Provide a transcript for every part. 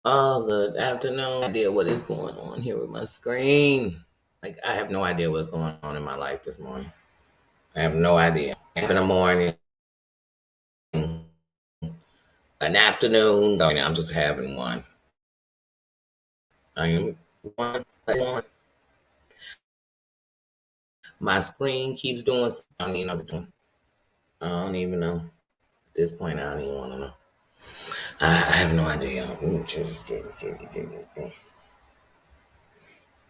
Oh, good afternoon. Idea what is going on here with my screen? Like I have no idea what's going on in my life this morning. I have no idea. In the morning, an afternoon. No, I'm just having one. I am one. My screen keeps doing. I don't even know. I don't even know. At this point, I don't even want to know. I have no idea.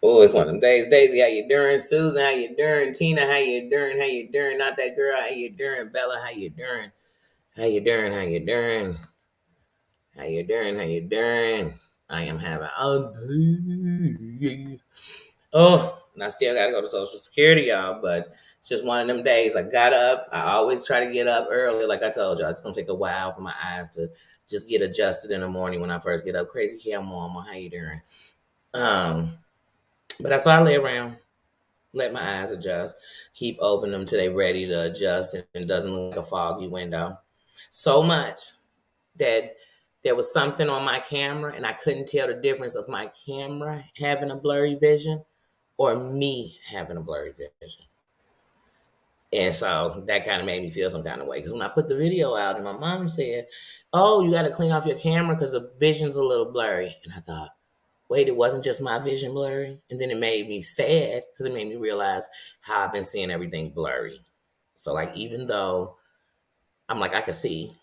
Oh, it's one of them days. Daisy, how you doing? Susan, how you doing? Tina, how you doing? How you doing? Not that girl, how you doing? Bella, how you doing? How you doing? How you doing? How you doing? How you doing? I am having and I still gotta go to Social Security, y'all. But it's just one of them days. I got up. I always try to get up early, like I told y'all. It's gonna take a while for my eyes to just get adjusted in the morning when I first get up. Crazy Cat Mama, how you doing? Um, but that's why I lay around. Let my eyes adjust. Keep opening them till they ready to adjust and it doesn't look like a foggy window. So much that there was something on my camera and I couldn't tell the difference of my camera having a blurry vision or me having a blurry vision. And so that kind of made me feel some kind of way. Because when I put the video out and my mom said, "Oh, you got to clean off your camera because the vision's a little blurry." And I thought, wait, it wasn't just my vision blurry? And then it made me sad because it made me realize how I've been seeing everything blurry. So, like, even though I'm like, I can see,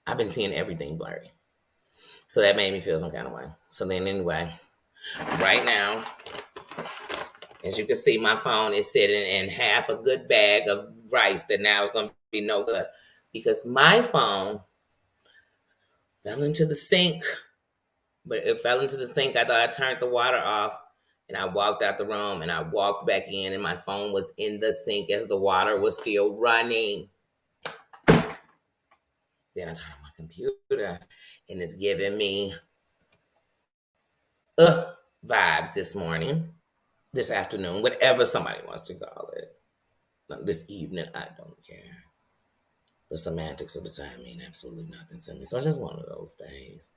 I've been seeing everything blurry. So that made me feel some kind of way. So then, anyway, right now, as you can see, my phone is sitting in half a good bag of rice that now is going to be no good because my phone fell into the sink. But it fell into the sink. I thought I turned the water off. And I walked out the room and I walked back in, and my phone was in the sink as the water was still running. Then I turned on my computer and it's giving me vibes this morning, this afternoon, whatever somebody wants to call it. No, this evening, I don't care. The semantics of the time mean absolutely nothing to me. So it's just one of those days.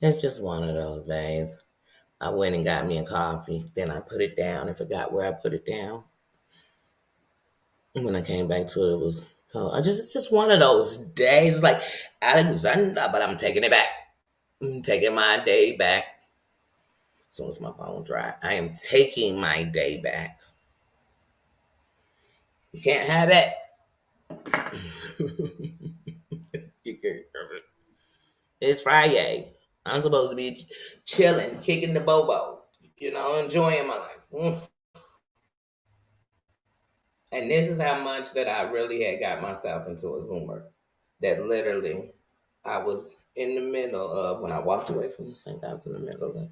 It's just one of those days. I went and got me a coffee. Then I put it down and forgot where I put it down. And when I came back to it, it was cold. It's just one of those days. It's like Alexander, but I'm taking it back. I'm taking my day back. As soon as my phone dry, I am taking my day back. You can't have it. You can't have it. It's Friday. I'm supposed to be chilling, kicking the bobo, enjoying my life. And this is how much that I really had got myself into a Zoomer. That literally, I was in the middle of, when I walked away from the sink, I was in the middle of,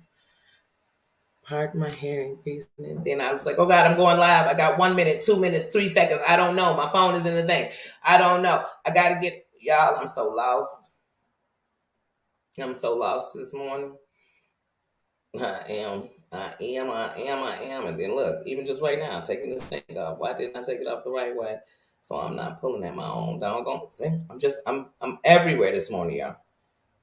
pardon my hair increasing. And then I was like, oh God, I'm going live. I got 1 minute, 2 minutes, 3 seconds. I don't know. My phone is in the thing. I don't know. I got to get, y'all, I'm so lost. I'm so lost this morning. I am. And then look, even just right now, I'm taking this thing off. Why didn't I take it off the right way? So I'm not pulling at my own doggone. See, I'm everywhere this morning, y'all.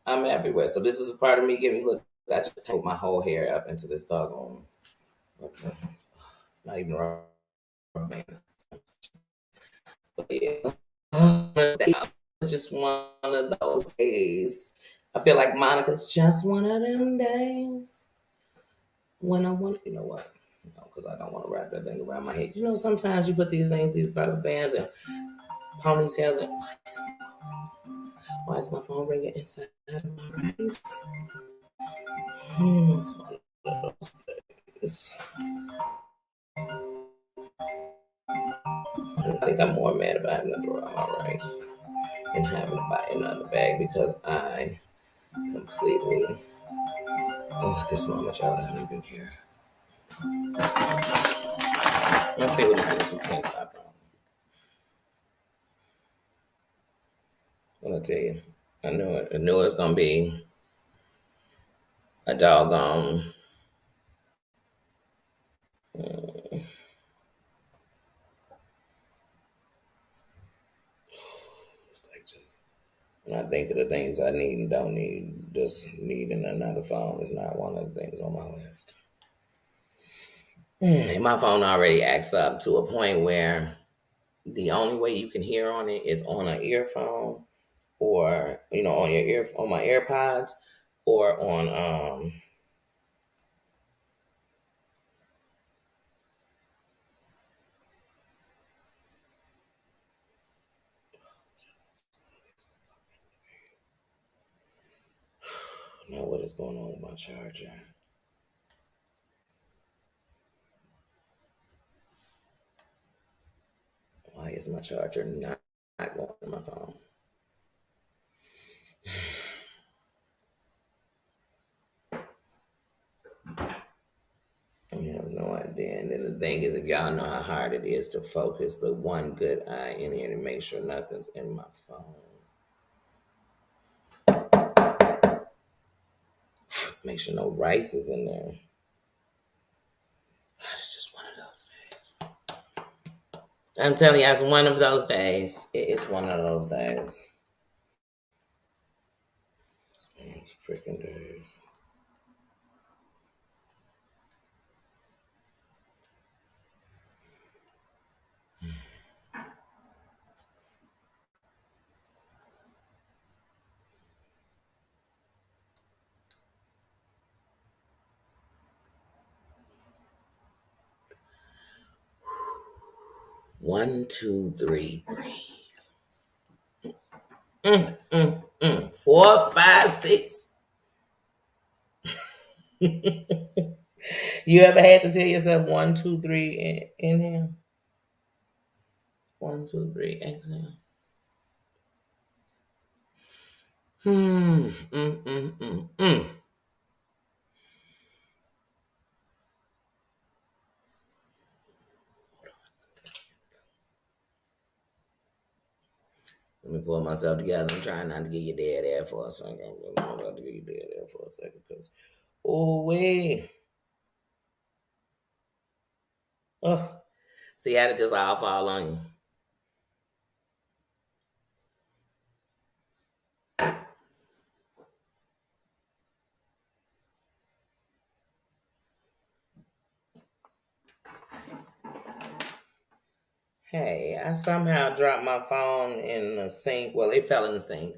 I'm everywhere. So this is a part of me giving, look, I just put my whole hair up into this doggone, not even wrong. But yeah. It's just one of those days. I feel like Monica's just one of them days when I want, you know what? No, because I don't want to wrap that thing around my head. Sometimes you put these things, these rubber bands and ponytails, and why is my phone ringing inside of my rice? It's one of those days. I think I'm more mad about having to throw out my rice and having to buy another bag because I completely, at this moment, y'all, I don't even care. Let's see what it is. We can't stop. I'm gonna tell you. I knew it. I knew it was gonna be a doggone. It's like just And I think of the things I need and don't need. Just needing another phone is not one of the things on my list. And my phone already acts up to a point where the only way you can hear on it is on an earphone, or on your ear, on my AirPods, or on now what is going on with my charger? Why is my charger not going to my phone? I have no idea. And then the thing is, if y'all know how hard it is to focus the one good eye in here to make sure nothing's in my phone. Make sure no rice is in there. It's just one of those days. I'm telling you, it's one of those days. It is one of those days. It's freaking days. One, two, three, breathe. 4, 5, 6. You ever had to tell yourself 1, 2, 3, inhale? 1, 2, 3, exhale. Hmm. Let me pull myself together. I'm trying not to get your dead air for a second. I'm about to get your dead air for a second because, oh, wait. Oh, see how it just all fall on you. Hey, I somehow dropped my phone in the sink. Well, it fell in the sink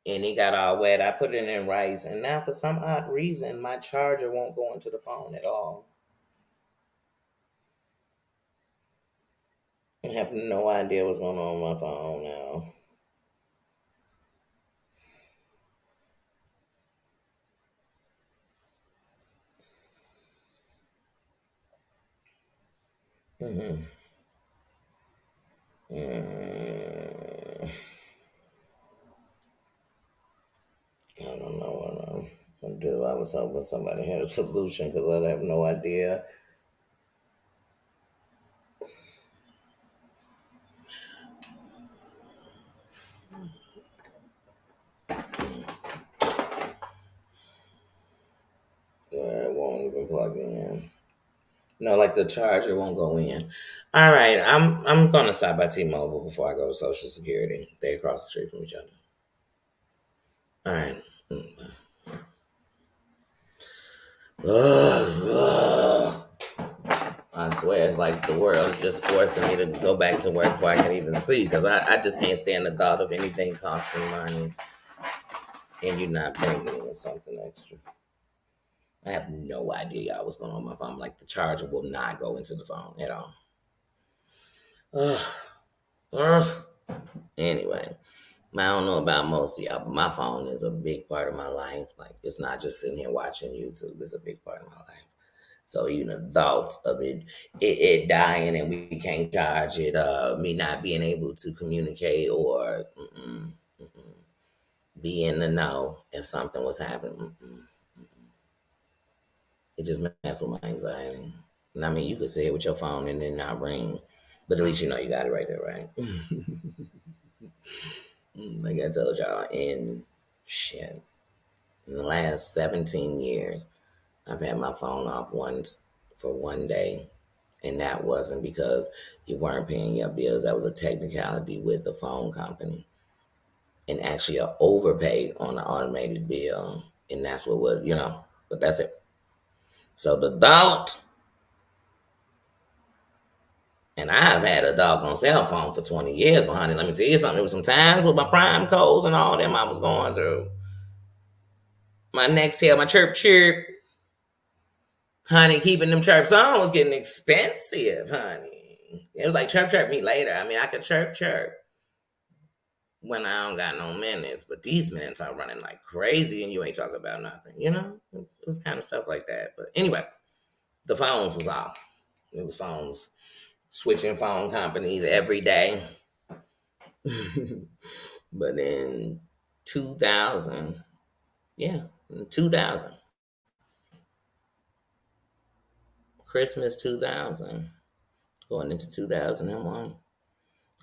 and it got all wet. I put it in rice, and now for some odd reason, my charger won't go into the phone at all. I have no idea what's going on with my phone now. Mm-hmm. Mm, I don't know what I'm gonna do. I was hoping somebody had a solution because I have no idea. It won't even plug in. No, like the charger won't go in. All right, I'm gonna stop by T-Mobile before I go to Social Security. They across the street from each other. All right. Ugh. I swear, it's like the world is just forcing me to go back to work before I can even see, because I just can't stand the thought of anything costing money and you not bringing in something extra. I have no idea y'all what's going on with my phone. Like the charger will not go into the phone at all. Ugh. Ugh. Anyway, I don't know about most of y'all, but my phone is a big part of my life. Like it's not just sitting here watching YouTube; it's a big part of my life. So even the thoughts of it dying and we can't charge it, me not being able to communicate or be in the know if something was happening, it just messes with my anxiety. And I mean, you could say it with your phone and then not ring, but at least you know you got it right there, right? Like I told y'all, in shit, in the last 17 years, I've had my phone off once for one day, and that wasn't because you weren't paying your bills. That was a technicality with the phone company. and actually are overpaid on the automated bill, and that's what would But that's it. So the thought, and I've had a doggone cell phone for 20 years, but honey, let me tell you something. There was some times with my prime codes and all them I was going through. My next here, my chirp chirp, honey, keeping them chirps on was getting expensive, honey. It was like chirp chirp me later. I mean, I could chirp chirp when I don't got no minutes, but these minutes are running like crazy and you ain't talking about nothing, It was kind of stuff like that. But anyway, the phones was off. It was phones, switching phone companies every day. But in 2000, yeah, in 2000, Christmas 2000, going into 2001,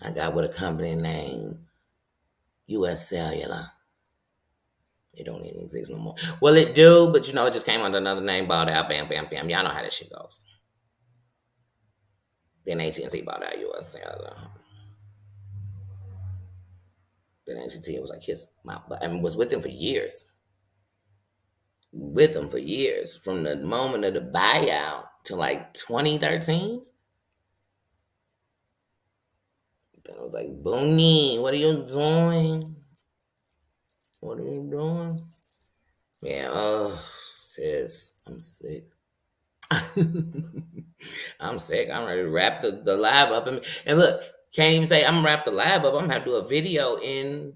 I got with a company named US Cellular. It don't even exist no more. Well, it do, but it just came under another name, bought out, bam, bam, bam. Y'all know how that shit goes. Then AT&T bought out US Cellular. Then AT&T was like his my, and was with him for years. With him for years, from the moment of the buyout to like 2013. Then I was like, Booney, what are you doing? What are you doing? Yeah, oh, sis, I'm sick. I'm sick. I'm ready to wrap the live up. And look, can't even say I'm gonna wrap the live up. I'm gonna have to do a video in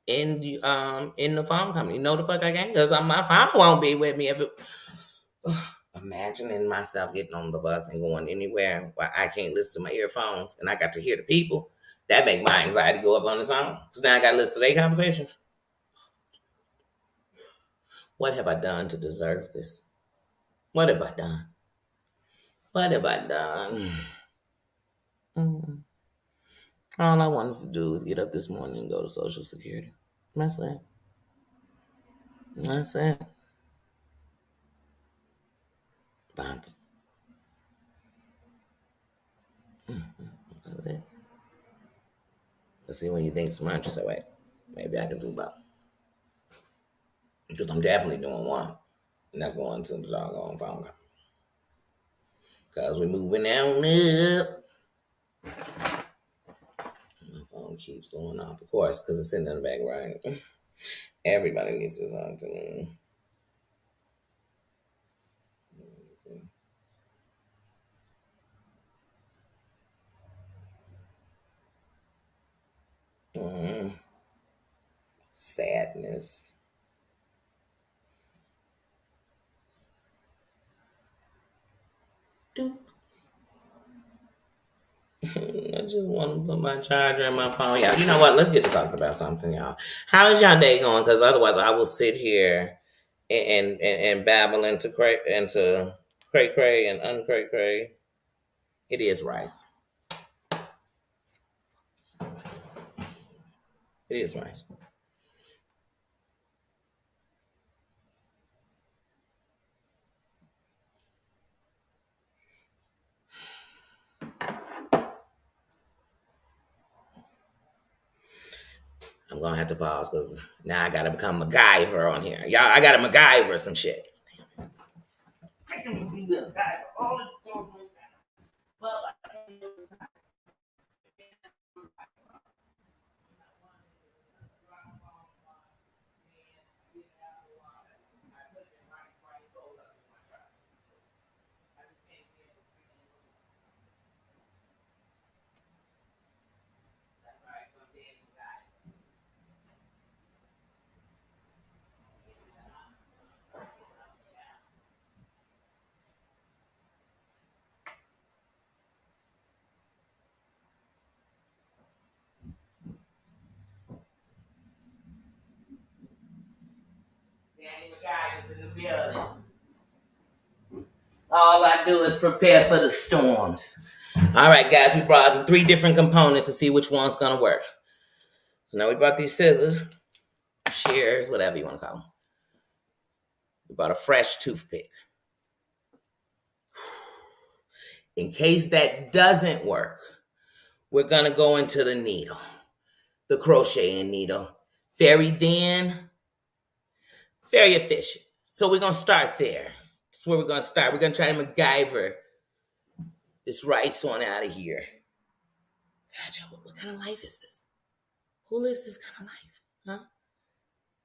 the phone company. You know the fuck I can? Because my phone won't be with me if it. Imagining myself getting on the bus and going anywhere where I can't listen to my earphones and I got to hear the people. That make my anxiety go up on its own. So now I got to listen to their conversations. What have I done to deserve this? What have I done? What have I done? Mm. All I wanted to do was get up this morning and go to Social Security. That's it. That's it. That's it. But see, when you think smart, you say, wait, maybe I can do both. Because I'm definitely doing one. And that's going to the doggone phone. Because we're moving on up. My phone keeps going off, of course, because it's sitting in the back, right? Everybody needs to talk to me. Mm-hmm. Sadness. Doop. I just want to put my charger in my phone. Yeah, you know what? Let's get to talking about something, y'all. How is y'all day going? Because otherwise, I will sit here and babble into cray cray and uncray cray. It is rice. It is rice. I'm gonna have to pause because now I gotta become MacGyver on here. Y'all, I gotta MacGyver some shit. Danny MacGyver's in the building. All I do is prepare for the storms. All right, guys, we brought in 3 different components to see which one's gonna work. So now we brought these scissors, shears, whatever you want to call them. We brought a fresh toothpick. In case that doesn't work, we're gonna go into the needle, the crocheting needle. very thin, very efficient. So we're gonna start there. That's where we're gonna start. We're gonna try to MacGyver this rice on out of here. God, Joe, what kind of life is this? Who lives this kind of life? Huh?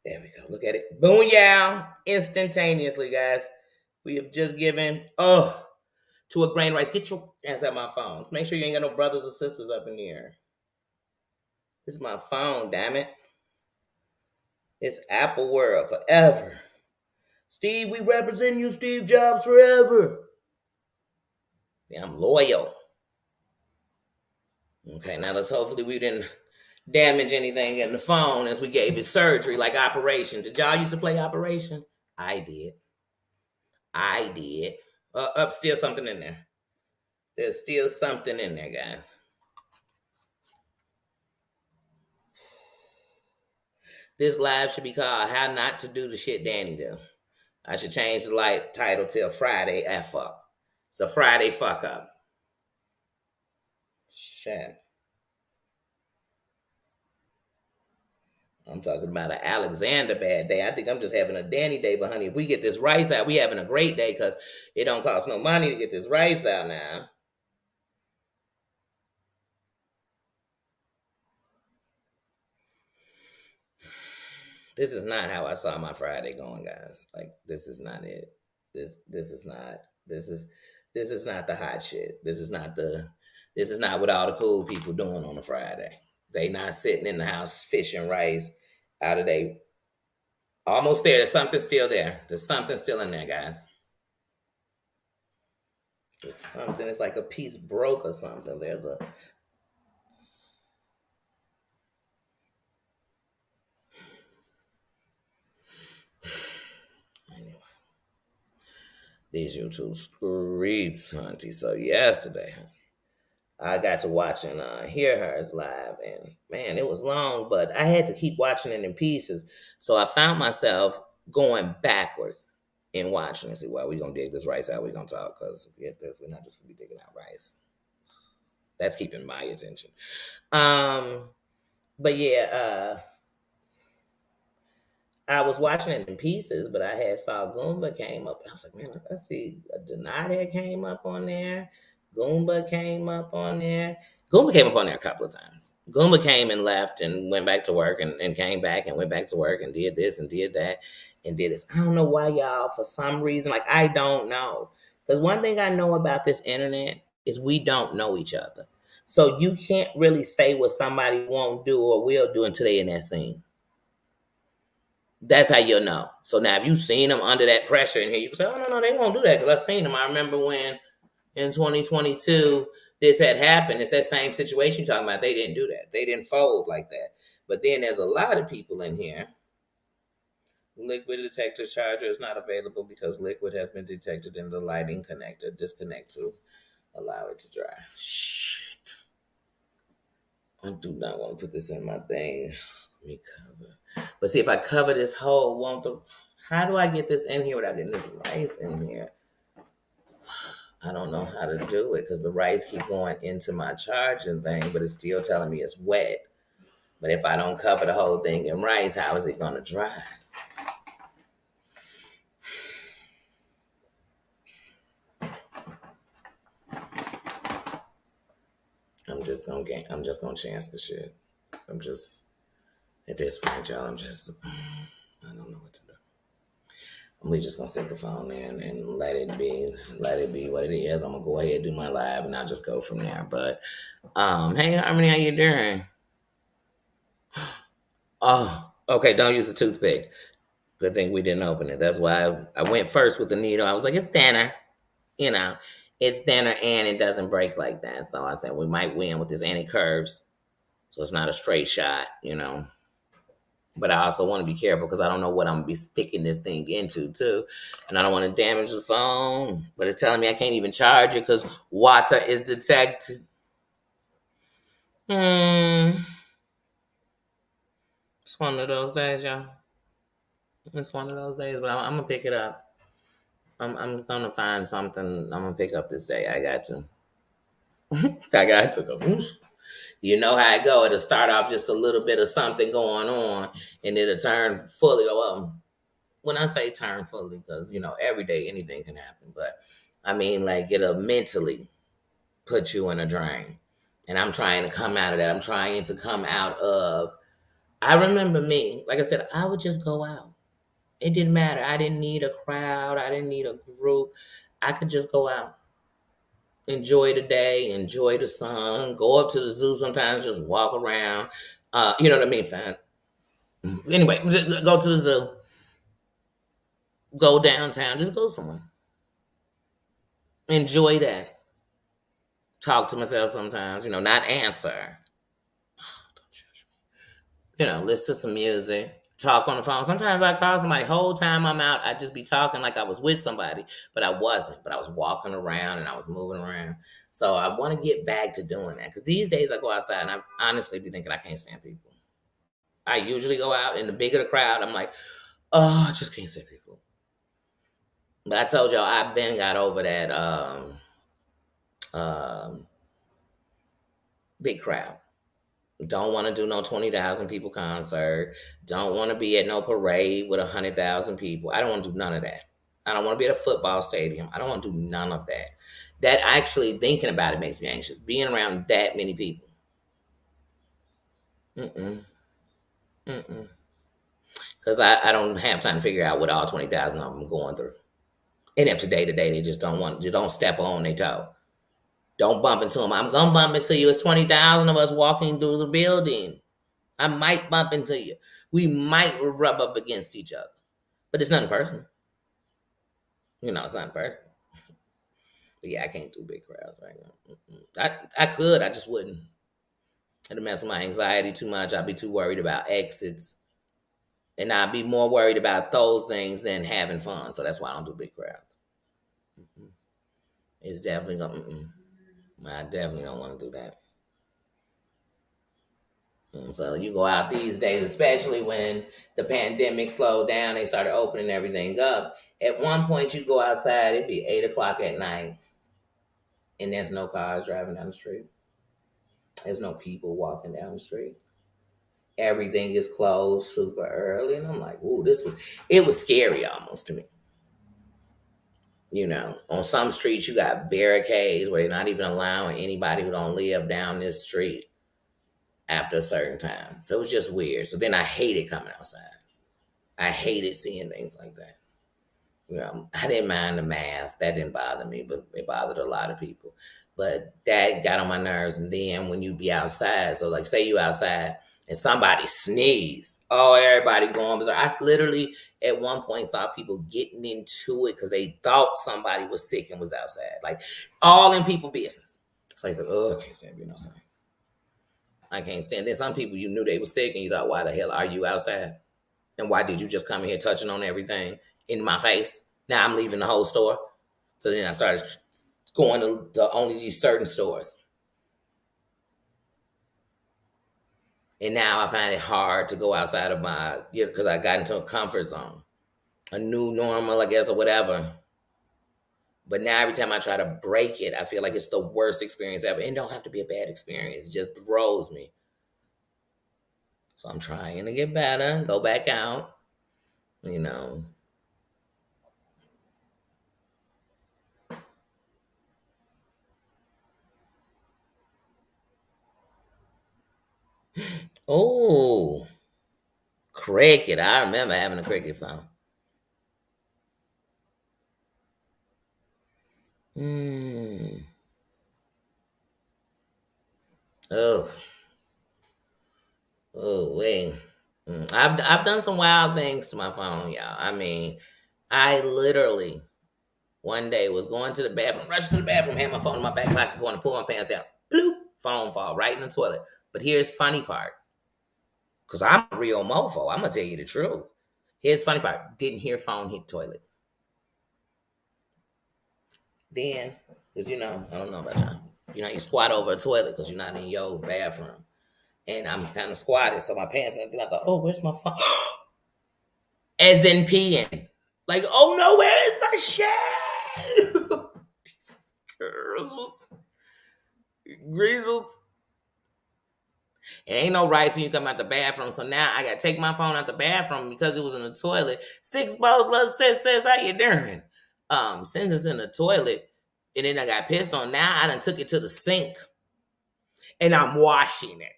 There we go. Look at it. Boom, yeah. Instantaneously, guys. We have just given, to a grain rice. Get your hands out my phones. Make sure you ain't got no brothers or sisters up in here. This is my phone, damn it. It's Apple World forever. Steve, we represent you, Steve Jobs, forever. Yeah, I'm loyal. Okay, now let's hopefully we didn't damage anything in the phone as we gave it surgery, like Operation. Did y'all used to play Operation? I did. I did. Up, still something in there. There's still something in there, guys. This live should be called How Not to Do the Shit Danny Do. I should change the title till Friday F Up. It's a Friday fuck up. Shit. I'm talking about an Alexander bad day. I think I'm just having a Danny day, but honey, if we get this rice out, we having a great day because it don't cost no money to get this rice out now. This is not how I saw my Friday going, guys. Like this is not it. This is not this is not the hot shit. This is not what all the cool people doing on a Friday. They not sitting in the house fishing rice out of they almost there. There's something still there. There's something still in there, guys. There's something. It's like a piece broke or something. There's a anyway. These YouTube streets, hunty. So yesterday, I got to watch and hear hers live, and man, it was long, but I had to keep watching it in pieces. So I found myself going backwards in watching and see, well, we gonna dig this rice out. We gonna talk because get this, we're not just gonna be digging out rice. That's keeping my attention. But yeah, I was watching it in pieces, but I had saw Goomba came up. I was like, man, I see Denard had came up on there. Goomba came up on there. Goomba came up on there a couple of times. Goomba came and left and went back to work and came back and went back to work and did this and did that and did this. I don't know why y'all, for some reason, like I don't know. Because one thing I know about this internet is we don't know each other. So you can't really say what somebody won't do or will do until they in that scene. That's how you'll know. So now, if you've seen them under that pressure in here, you can say, "Oh no, they won't do that." Because I've seen them. I remember when in 2022 this had happened. It's that same situation you're talking about. They didn't do that. They didn't fold like that. But then there's a lot of people in here. Liquid detector charger is not available because liquid has been detected in the lighting connector. Disconnect to allow it to dry. Shit. I do not want to put this in my thing. Let me cover. But see, if I cover this hole, how do I get this in here without getting this rice in here? I don't know how to do it because the rice keep going into my charging thing, but it's still telling me it's wet. But if I don't cover the whole thing in rice, how is it going to dry? I'm just gonna chance the shit. I'm just at this point, y'all. I don't know what to do. We just gonna set the phone in and let it be what it is. I'm gonna go ahead and do my live, and I'll just go from there. But hey Harmony, how you doing? Oh, okay. Don't use a toothpick. Good thing we didn't open it. That's why I went first with the needle. I was like, it's thinner, you know, it's thinner and it doesn't break like that. So I said we might win with this anti curves, so it's not a straight shot, you know. But I also want to be careful because I don't know what I'm gonna be sticking this thing into too, and I don't want to damage the phone. But it's telling me I can't even charge it because water is detected. It's one of those days, y'all. It's one of those days, but I'm gonna pick it up. I'm gonna find something. I'm gonna pick up this day. I got to. I got to go. You know how it go. It'll start off just a little bit of something going on, and it'll turn fully. Well, when I say turn fully, because every day anything can happen, but I mean like it'll mentally put you in a drain. And I'm trying to come out of that. I'm trying to come out of. I remember me, like I said, I would just go out. It didn't matter. I didn't need a crowd. I didn't need a group. I could just go out, enjoy the day, enjoy the sun, go up to the zoo sometimes, just walk around. You know what I mean? Fine. Anyway, just go to the zoo, go downtown, just go somewhere. Enjoy that. Talk to myself sometimes, not answer. Don't judge me. Listen to some music, talk on the phone. Sometimes I call somebody, whole time I'm out, I'd just be talking like I was with somebody, but I wasn't. But I was walking around and I was moving around. So I want to get back to doing that. Because these days I go outside and I honestly be thinking I can't stand people. I usually go out and the bigger the crowd, I'm like, oh, I just can't stand people. But I told y'all I've been got over that um, big crowd. Don't want to do no 20,000 people concert. Don't want to be at no parade with 100,000 people. I don't want to do none of that. I don't want to be at a football stadium. I don't want to do none of that. That actually thinking about it makes me anxious. Being around that many people. Mm-mm. Mm-mm. Because I don't have time to figure out what all 20,000 of them are going through. And if today to day they just don't want, you don't step on their toe. Don't bump into them. I'm going to bump into you. It's 20,000 of us walking through the building. I might bump into you. We might rub up against each other. But it's nothing personal. It's nothing personal. But yeah, I can't do big crowds right now. I could, I just wouldn't. It'd mess with my anxiety too much. I'd be too worried about exits. And I'd be more worried about those things than having fun. So that's why I don't do big crowds. Mm-mm. It's definitely going to, I definitely don't want to do that. And so you go out these days, especially when the pandemic slowed down, they started opening everything up. At one point, you go outside, it'd be 8 o'clock at night, and there's no cars driving down the street. There's no people walking down the street. Everything is closed super early, and I'm like, "Ooh, it was scary almost to me." On some streets you got barricades where they're not even allowing anybody who don't live down this street after a certain time. So it was just weird. So then I hated coming outside. I hated seeing things like that. I didn't mind the mask. That didn't bother me, but it bothered a lot of people. But that got on my nerves. And then when you be outside, so like say you outside and somebody sneeze, oh, everybody going berserk. I literally at one point saw people getting into it because they thought somebody was sick and was outside. Like all in people business. So he's like, oh, I can't stand being outside. I can't stand. Then some people you knew they were sick and you thought, why the hell are you outside? And why did you just come in here touching on everything in my face? Now I'm leaving the whole store. So then I started going to only these certain stores. And now I find it hard to go outside of my, because I got into a comfort zone, a new normal, I guess, or whatever. But now every time I try to break it, I feel like it's the worst experience ever. And it don't have to be a bad experience. It just throws me. So I'm trying to get better, go back out, you know. Oh, cricket. I remember having a cricket phone. Mm. Oh, oh, wait. I've done some wild things to my phone, y'all. I mean, I literally one day was going to the bathroom, rushed to the bathroom, had my phone in my back pocket, going to pull my pants down. Bloop, phone fall right in the toilet. But here's funny part, because I'm a real mofo. I'm gonna tell you the truth. Here's funny part. Didn't hear phone hit toilet. Then, because I don't know about y'all. You squat over a toilet because you're not in your bathroom. And I'm kind of squatted, so my pants, and then I thought, oh, where's my phone? As in peeing. Like, oh no, where is my shit? Jesus, girls. Greasels. It ain't no rights when you come out the bathroom. So now I gotta take my phone out the bathroom because it was in the toilet. Six balls plus says how you doing? Since it's in the toilet, and then I got pissed on. Now I done took it to the sink and I'm washing it.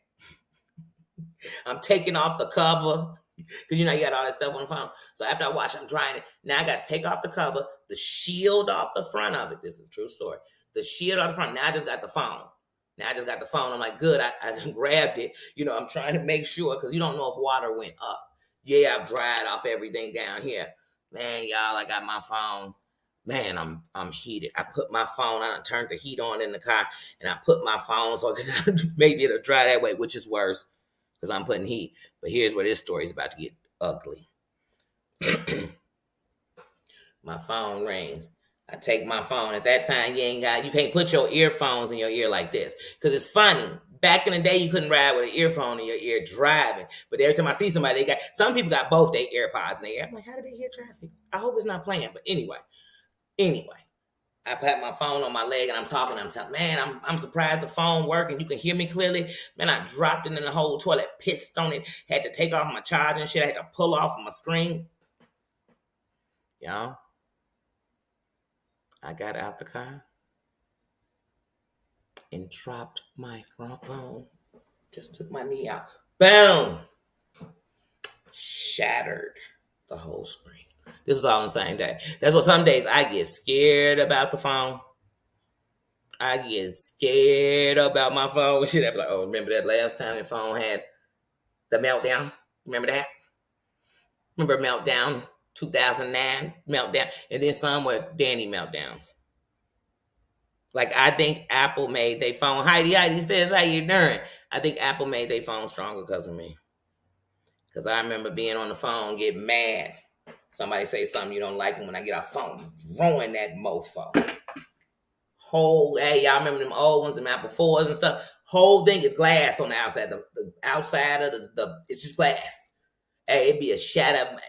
I'm taking off the cover because you know you got all that stuff on the phone. So after I wash, I'm drying it. Now I got to take off the cover, the shield off the front of it. This is a true story. The shield off the front. Now I just got the phone. Now I just got the phone. I'm like, good. I just grabbed it. You know, I'm trying to make sure because you don't know if water went up. Yeah, I've dried off everything down here. Man, y'all, I got my phone. Man, I'm heated. I put my phone on, I turned the heat on in the car, and I put my phone so maybe it'll dry that way, which is worse because I'm putting heat. But here's where this story is about to get ugly. My phone rings. I take my phone. At that time, you can't put your earphones in your ear like this. Because it's funny. Back in the day, you couldn't ride with an earphone in your ear driving. But every time I see somebody, some people got both their AirPods in their ear. I'm like, how do they hear traffic? I hope it's not playing. But anyway, I pat my phone on my leg and I'm talking. I'm telling, man, I'm surprised the phone worked and you can hear me clearly. Man, I dropped it in the whole toilet, pissed on it, had to take off my charger and shit. I had to pull off my screen. Y'all, I got out the car and dropped my front phone. Just took my knee out. Boom! Shattered the whole screen. This was all on the same day. That's what some days I get scared about the phone. I get scared about my phone. Shit, I be like, oh, remember that last time your phone had the meltdown? Remember that? Remember meltdown 2009 meltdown, and then some were Danny meltdowns. Like I think Apple made their phone. Heidi says, "How you doing?" I think Apple made their phone stronger because of me. Because I remember being on the phone, getting mad. Somebody say something you don't like, and when I get off the phone, ruin that mofo. Hey, y'all remember them old ones, them Apple 4s and stuff? Whole thing is glass on the outside. The outside of the it's just glass. Hey, it'd be a shattered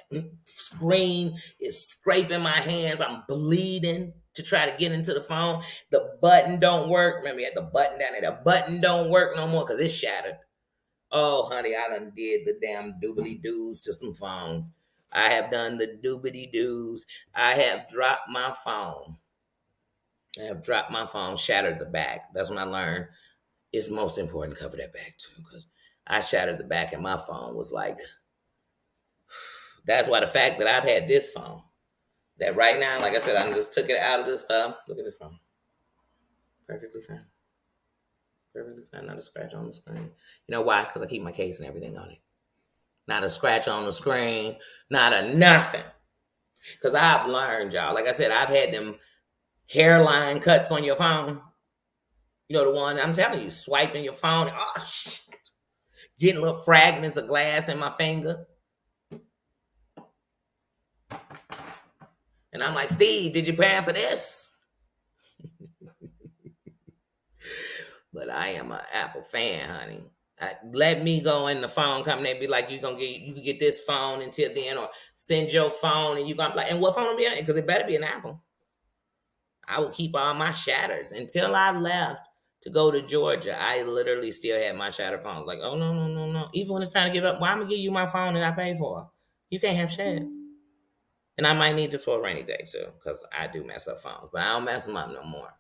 screen. It's scraping my hands. I'm bleeding to try to get into the phone. The button don't work. Remember, you had the button down there. The button don't work no more because it's shattered. Oh, honey, I done did the damn doobly doos to some phones. I have done the doobly doos. I have dropped my phone. Shattered the back. That's when I learned it's most important to cover that back too, because I shattered the back and my phone was like, that's why the fact that I've had this phone, that right now, like I said, I just took it out of this stuff. Look at this phone. Perfectly fine. Perfectly fine. Not a scratch on the screen. You know why? Because I keep my case and everything on it. Not a scratch on the screen. Not a nothing. Because I've learned, y'all. Like I said, I've had them hairline cuts on your phone. You know the one, I'm telling you, swiping your phone. Oh, shit. Getting little fragments of glass in my finger. And I'm like, Steve, did you plan for this? But I am an Apple fan, honey. Let me go in the phone company. They be like, you can get this phone until then, or send your phone, and you gonna be like, and what phone will be on it? Because it better be an Apple. I would keep all my shatters until I left to go to Georgia. I literally still had my shattered phone. Like, oh no. Even when it's time to give up, why I'm gonna give you my phone that I paid for? You can't have shit. And I might need this for a rainy day too, because I do mess up phones, but I don't mess them up no more.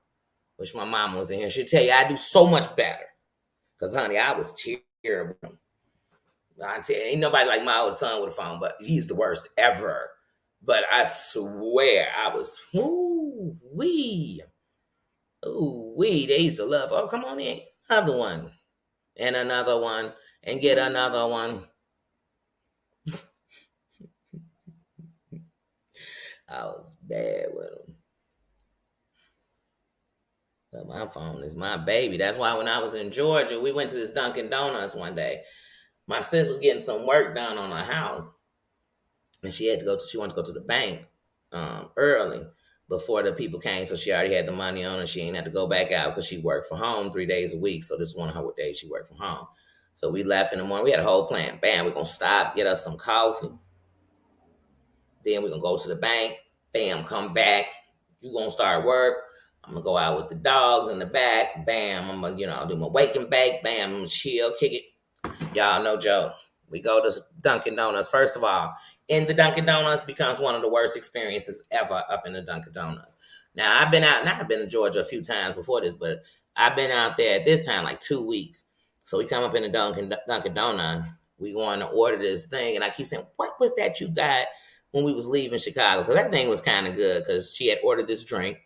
Wish my mom was in here. She'd tell you I do so much better. Because, honey, I was terrible. I tell you, ain't nobody like my old son with a phone, but he's the worst ever. But I swear I was, ooh-wee. Ooh-wee. They used to love, oh, come on in. Another one. And another one. And get another one. I was bad with them. But my phone is my baby. That's why when I was in Georgia, we went to this Dunkin' Donuts one day. My sis was getting some work done on her house. And she wanted to go to the bank early before the people came. So she already had the money on her. She ain't had to go back out because she worked from home 3 days a week. So this is one of her days she worked from home. So we left in the morning. We had a whole plan. Bam, we're going to stop, get us some coffee. Then we're going to go to the bank. Bam, come back. You're going to start work. I'm going to go out with the dogs in the back. Bam, I'm going to, do my wake and bake. Bam, I'm going to chill, kick it. Y'all, no joke. We go to Dunkin' Donuts. First of all, in the Dunkin' Donuts becomes one of the worst experiences ever up in the Dunkin' Donuts. Now, I've been out, and I've been to Georgia a few times before this, but I've been out there at this time like 2 weeks. So we come up in the Dunkin' Donuts. We going to order this thing, and I keep saying, what was that you got when we was leaving Chicago? Because that thing was kind of good because she had ordered this drink.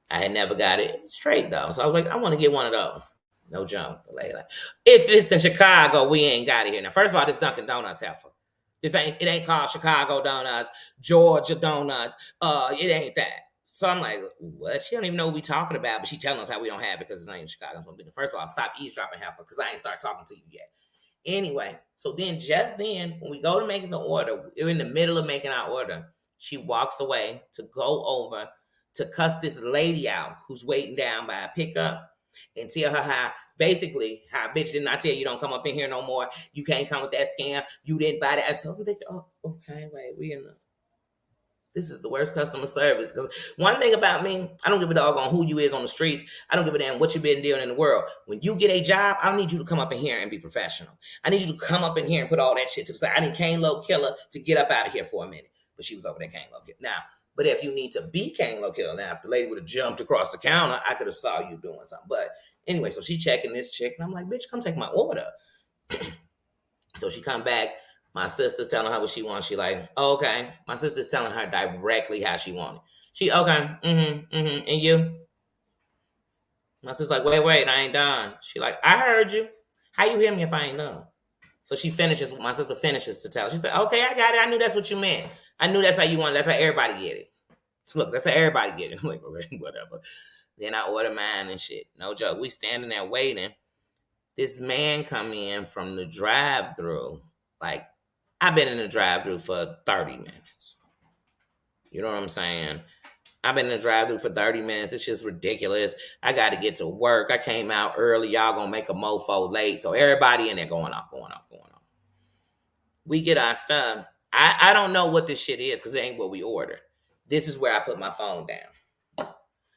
I had never got it. It was straight, though. So I was like, I want to get one of those. No junk. Like, if it's in Chicago, we ain't got it here. Now, first of all, this Dunkin' Donuts heifer. It ain't called Chicago Donuts, Georgia Donuts. It ain't that. So I'm like, what? She don't even know what we talking about, but she telling us how we don't have it because it's not in Chicago. So I'm thinking, first of all, stop eavesdropping heifer because I ain't start talking to you yet. Anyway, so then just then, when we go to making the order, we're in the middle of making our order. She walks away to go over to cuss this lady out who's waiting down by a pickup and tell her how basically how bitch didn't I tell you don't come up in here no more. You can't come with that scam. You didn't buy that. So I'm thinking, oh, okay, wait, we in the this is the worst customer service. Because one thing about me, I don't give a dog on who you is on the streets. I don't give a damn what you've been doing in the world. When you get a job, I need you to come up in here and be professional. I need you to come up in here and put all that shit to the side. I need Kane Low Killer to get up out of here for a minute. But she was over there, Kane Low Killer. Now, but if you need to be Kane Low Killer, now if the lady would have jumped across the counter, I could have saw you doing something. But anyway, so she checking this chick, and I'm like, bitch, come take my order. So she come back. My sister's telling her what she wants. She like, oh, okay. My sister's telling her directly how she wanted. She, okay, and you? My sister's like, wait, I ain't done. She like, I heard you. How you hear me if I ain't done? So she finishes, my sister finishes to tell. She said, okay, I got it. I knew that's what you meant. I knew that's how you want it. That's how everybody get it. So look, that's how everybody get it. I'm like, okay, whatever. Then I order mine and shit. No joke. We standing there waiting. This man come in from the drive-through. Like, I've been in the drive-through for 30 minutes. You know what I'm saying? I've been in the drive-through for 30 minutes. It's just ridiculous. I got to get to work. I came out early. Y'all gonna make a mofo late. So everybody in there going off. We get our stuff. I don't know what this shit is because it ain't what we ordered. This is where I put my phone down.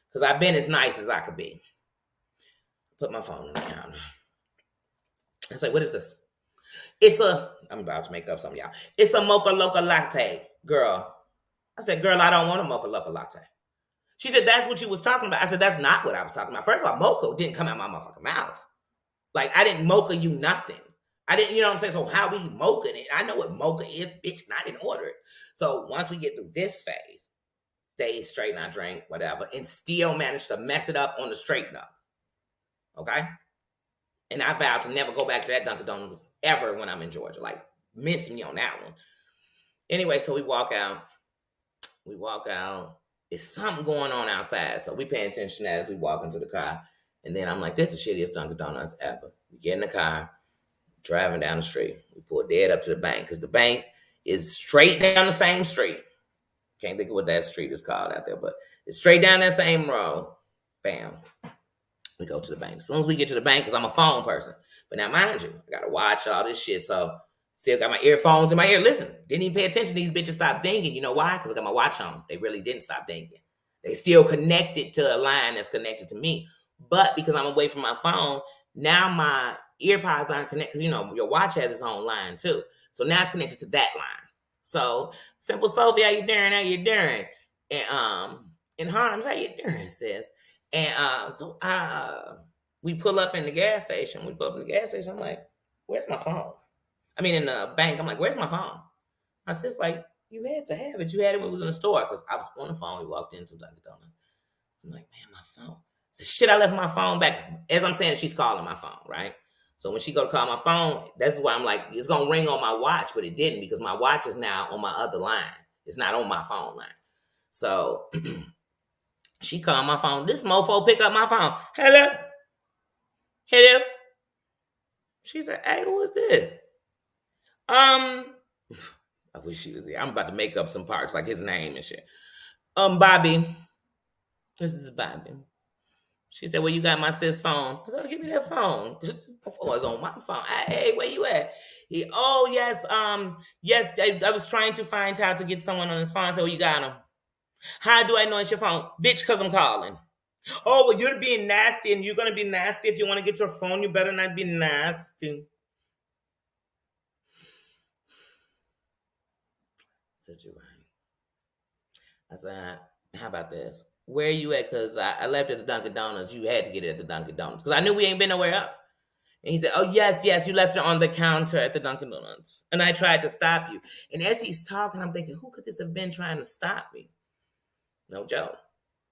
Because I've been as nice as I could be. Put my phone on the counter. I say, what is this? I'm about to make up something, y'all. It's a mocha loca latte, girl. I said, girl, I don't want a mocha loca latte. She said, that's what you was talking about. I said, that's not what I was talking about. First of all, mocha didn't come out my motherfucking mouth. Like, I didn't mocha you nothing. I didn't, you know what I'm saying? So how we mocha it? I know what mocha is, bitch, and I didn't order it. So once we get through this phase, they straighten our drink, whatever, and still manage to mess it up on the straighten up. Okay? And I vowed to never go back to that Dunkin' Donuts ever when I'm in Georgia. Like, miss me on that one. Anyway, so we walk out. It's something going on outside. So we paying attention to that as we walk into the car. And then I'm like, this is the shittiest Dunkin' Donuts ever. We get in the car, driving down the street. We pull dead up to the bank because the bank is straight down the same street. Can't think of what that street is called out there, but it's straight down that same road. Bam. We go to the bank. As soon as we get to the bank, because I'm a phone person. But now, mind you, I got to watch all this shit. So, still got my earphones in my ear. Listen, didn't even pay attention. These bitches stopped dinging. You know why? Because I got my watch on. They really didn't stop dinging. They still connected to a line that's connected to me. But because I'm away from my phone, now my earpods aren't connected. Because, you know, your watch has its own line, too. So, now it's connected to that line. So, Simple Sophie, how you doing? How you doing? And Harms, how you doing, sis? And we pull up in the gas station. I'm like, where's my phone? I mean, in the bank, I'm like, where's my phone? My sis like, you had to have it. You had it when it was in the store. Because I was on the phone. We walked into Dunkin' Donuts. I'm like, man, my phone. I said, shit, I left my phone back. As I'm saying, she's calling my phone, right? So when she go to call my phone, that's why I'm like, it's going to ring on my watch. But it didn't because my watch is now on my other line. It's not on my phone line. So she called my phone. This mofo pick up my phone. Hello? Hello? She said, hey, who is this? I wish she was here. I'm about to make up some parts like his name and shit. Bobby. This is Bobby. She said, well, you got my sis phone. I said, oh, give me that phone. This phone is on my phone. Hey, where you at? Oh, yes, yes, I was trying to find how to get someone on his phone. I said, well, you got him. How do I know it's your phone? Bitch, because I'm calling. Oh, well, you're being nasty, and you're going to be nasty. If you want to get your phone, you better not be nasty. said, "You're right." I said, "How about this? Where you at? Because I left at the Dunkin' Donuts. You had to get it at the Dunkin' Donuts. Because I knew we ain't been nowhere else." And he said, "Oh, yes, yes, you left it on the counter at the Dunkin' Donuts." And I tried to stop you. And as he's talking, I'm thinking, who could this have been trying to stop me? No joke.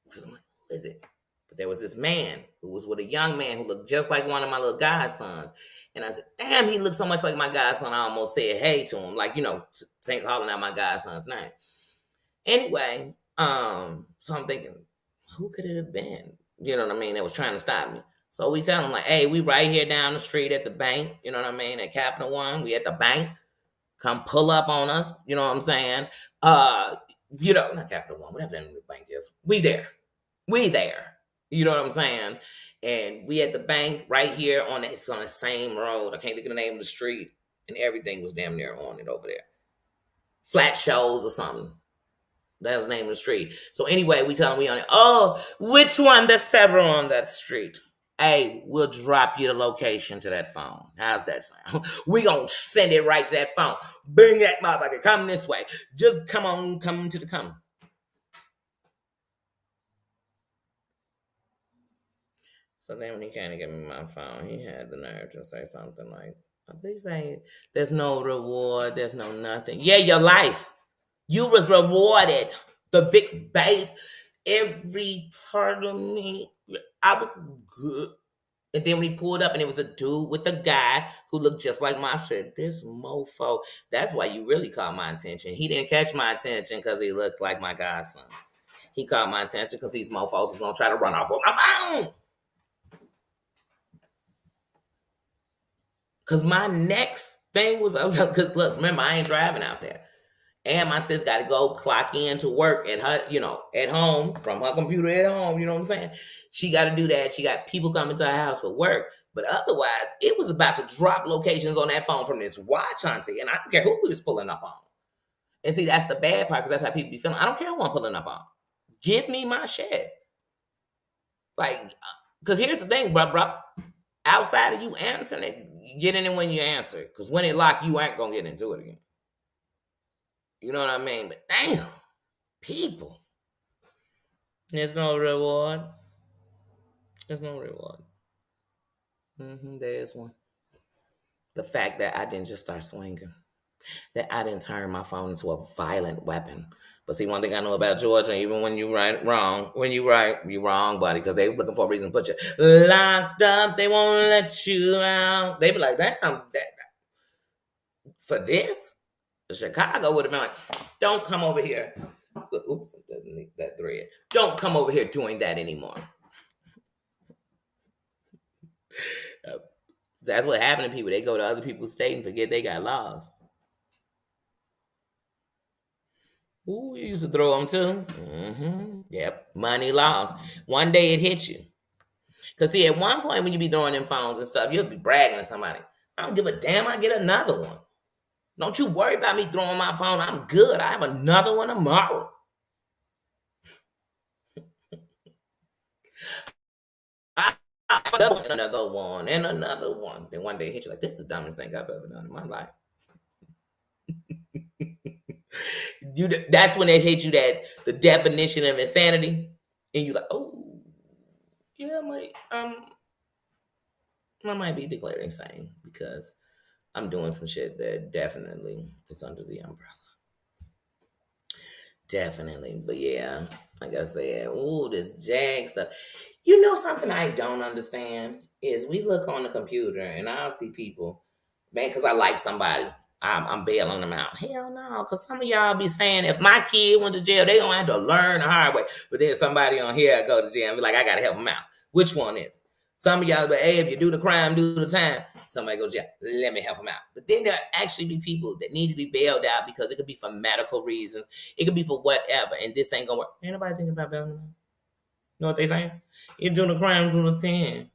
Because I'm like, who is it? But there was this man who was with a young man who looked just like one of my little godsons. And I said, damn, he looked so much like my godson. I almost said hey to him, like, calling out my godson's name. Anyway, so I'm thinking, who could it have been? You know what I mean? That was trying to stop me. So we tell him like, hey, we right here down the street at the bank. You know what I mean? At Capital One, we at the bank. Come pull up on us. You know what I'm saying? Not Capital One, whatever the bank is. We there. We there. You know what I'm saying? And we at the bank right here on the same road. I can't think of the name of the street. And everything was damn near on it over there. Flat Shows or something. That's the name of the street. So anyway, we tell them we on it. Oh, which one? There's several on that street. Hey, we'll drop you the location to that phone. How's that sound? We gonna send it right to that phone. Bring that motherfucker. Come this way. Just come to the come. So then when he came to give me my phone, he had the nerve to say something like, but he's saying, there's no reward, there's no nothing. Yeah, your life. You was rewarded. The Vic babe. Every part of me, I was good. And then when he pulled up and it was a dude with a guy who looked just like my shit, this mofo, that's why you really caught my attention. He didn't catch my attention because he looked like my godson. He caught my attention because these mofos was going to try to run off with my phone. Because my next thing was, because look, remember, I ain't driving out there. And my sis got to go clock in to work at her, at home, from her computer at home, you know what I'm saying? She got to do that. She got people coming to her house for work. But otherwise, it was about to drop locations on that phone from this watch auntie. And I don't care who we was pulling up on. And see, that's the bad part, because that's how people be feeling. I don't care who I'm pulling up on. Give me my shit. Like, because here's the thing, bro. Outside of you answering it, get in it when you answer it. Because when it lock, you ain't going to get into it again. You know what I mean? But damn, people. There's no reward. There's no reward. There is one. The fact that I didn't just start swinging. That I didn't turn my phone into a violent weapon. But see, one thing I know about Georgia, even when you wrong, when you right, you wrong, buddy, because they looking for a reason to put you locked up. They won't let you out. They be like, damn, for this? Chicago would have been like, don't come over here. Oops, that thread. Don't come over here doing that anymore. That's what happened to people. They go to other people's state and forget they got laws. Ooh, you used to throw them too. Yep, money laws. One day it hits you. Because see, at one point when you be throwing them phones and stuff, you'll be bragging to somebody. I don't give a damn, I get another one. Don't you worry about me throwing my phone. I'm good. I have another one tomorrow. Another one, and another one. Then one day it hit you like, this is the dumbest thing I've ever done in my life. That's when it hit you, that the definition of insanity. And you're like, oh, yeah, I might be declared insane because I'm doing some shit that definitely is under the umbrella. Definitely. But yeah, like I said, ooh, this Jag stuff. You know something I don't understand is we look on the computer and I'll see people, man, because I like somebody. I'm bailing them out. Hell no, because some of y'all be saying if my kid went to jail, they gonna have to learn the hard way. But then somebody on here go to jail and be like, I gotta help them out. Which one is it? Some of y'all be, hey, if you do the crime, do the time. Somebody go to jail. Let me help them out. But then there actually be people that need to be bailed out because it could be for medical reasons. It could be for whatever. And this ain't gonna work. Ain't nobody thinking about bailing them out. You know what they saying? You do the crime, do the 10.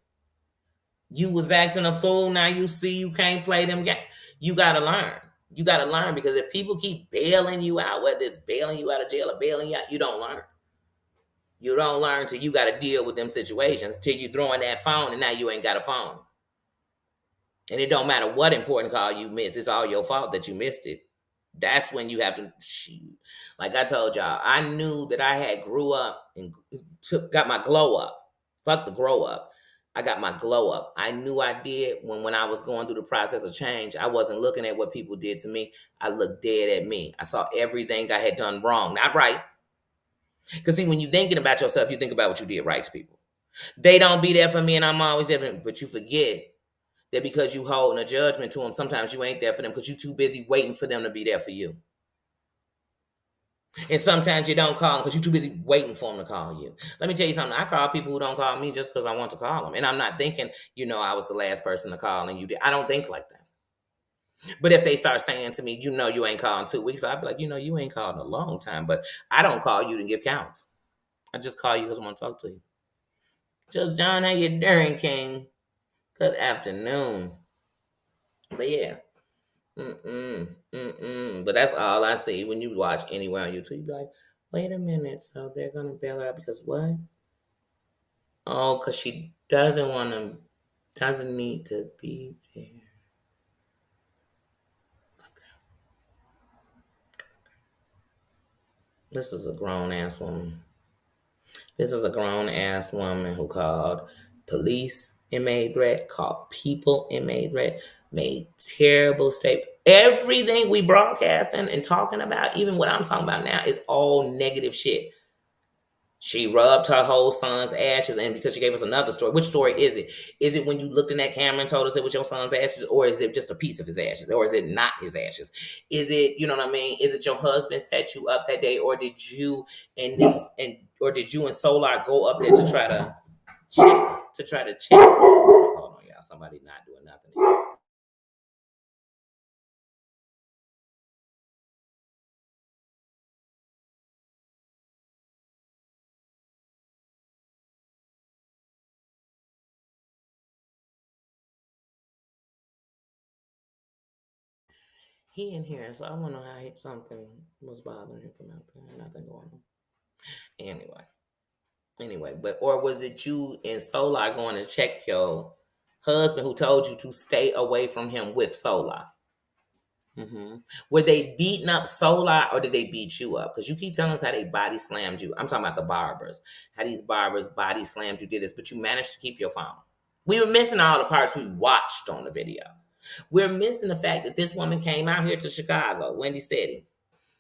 You was acting a fool. Now you see you can't play them games. You gotta learn. You gotta learn, because if people keep bailing you out, whether it's bailing you out of jail or bailing you out, you don't learn. You don't learn till you gotta deal with them situations, till you throwing that phone and now you ain't got a phone. And it don't matter what important call you missed. It's all your fault that you missed it. That's when you have to shoot. Like I told y'all, I knew that I had grew up and got my glow up. Fuck the grow up. I got my glow up. I knew I did when I was going through the process of change. I wasn't looking at what people did to me. I looked dead at me. I saw everything I had done wrong, not right. Because see, when you're thinking about yourself, you think about what you did right to people. They don't be there for me, and I'm always there. But you forget that because you holding a judgment to them, sometimes you ain't there for them because you too busy waiting for them to be there for you. And sometimes you don't call them because you're too busy waiting for them to call you. Let me tell you something. I call people who don't call me just because I want to call them. And I'm not thinking, I was the last person to call and you did. I don't think like that. But if they start saying to me, you ain't called in 2 weeks, I'd be like, you ain't called in a long time. But I don't call you to give counts. I just call you because I want to talk to you. Just John, how you doing, King? Good afternoon. But yeah. But that's all I see when you watch anywhere on YouTube. You be like, wait a minute, so they're gonna bail her out because what? Oh, because she doesn't need to be there. This is a grown ass woman. This is a grown ass woman who called police and made threat, called people and made threat, made terrible statements. Everything we broadcasting and talking about, even what I'm talking about now, is all negative shit. She rubbed her whole son's ashes, and because she gave us another story. Which story is it? Is it when you looked in that camera and told us it was your son's ashes, or is it just a piece of his ashes, or is it not his ashes? Is it, you know what I mean? Is it your husband set you up that day, or did you and Solar go up there to try to check? Hold on, y'all. Somebody not doing nothing. He in here, so I want to know how something was bothering him from out there. Nothing going on. Anyway, but or was it you and Solar going to check your husband who told you to stay away from him with Solar? Were they beating up Solar or did they beat you up? Because you keep telling us how they body slammed you. I'm talking about the barbers. How these barbers body slammed you, did this, but you managed to keep your phone. We were missing all the parts we watched on the video. We're missing the fact that this woman came out here to Chicago, Wendy City,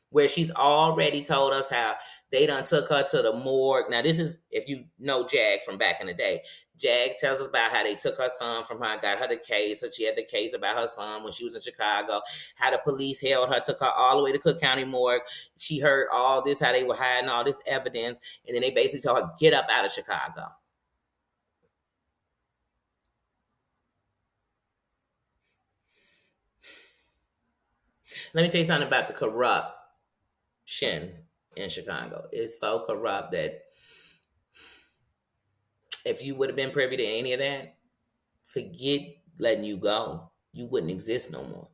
where she's already told us how they done took her to the morgue. Now, this is, if you know Jag from back in the day, Jag tells us about how they took her son from her, got her the case, so she had the case about her son when she was in Chicago, how the police held her, took her all the way to Cook County morgue. She heard all this, how they were hiding all this evidence, and then they basically told her, get up out of Chicago. Let me tell you something about the corruption in Chicago. It's so corrupt that if you would have been privy to any of that, forget letting you go. You wouldn't exist no more.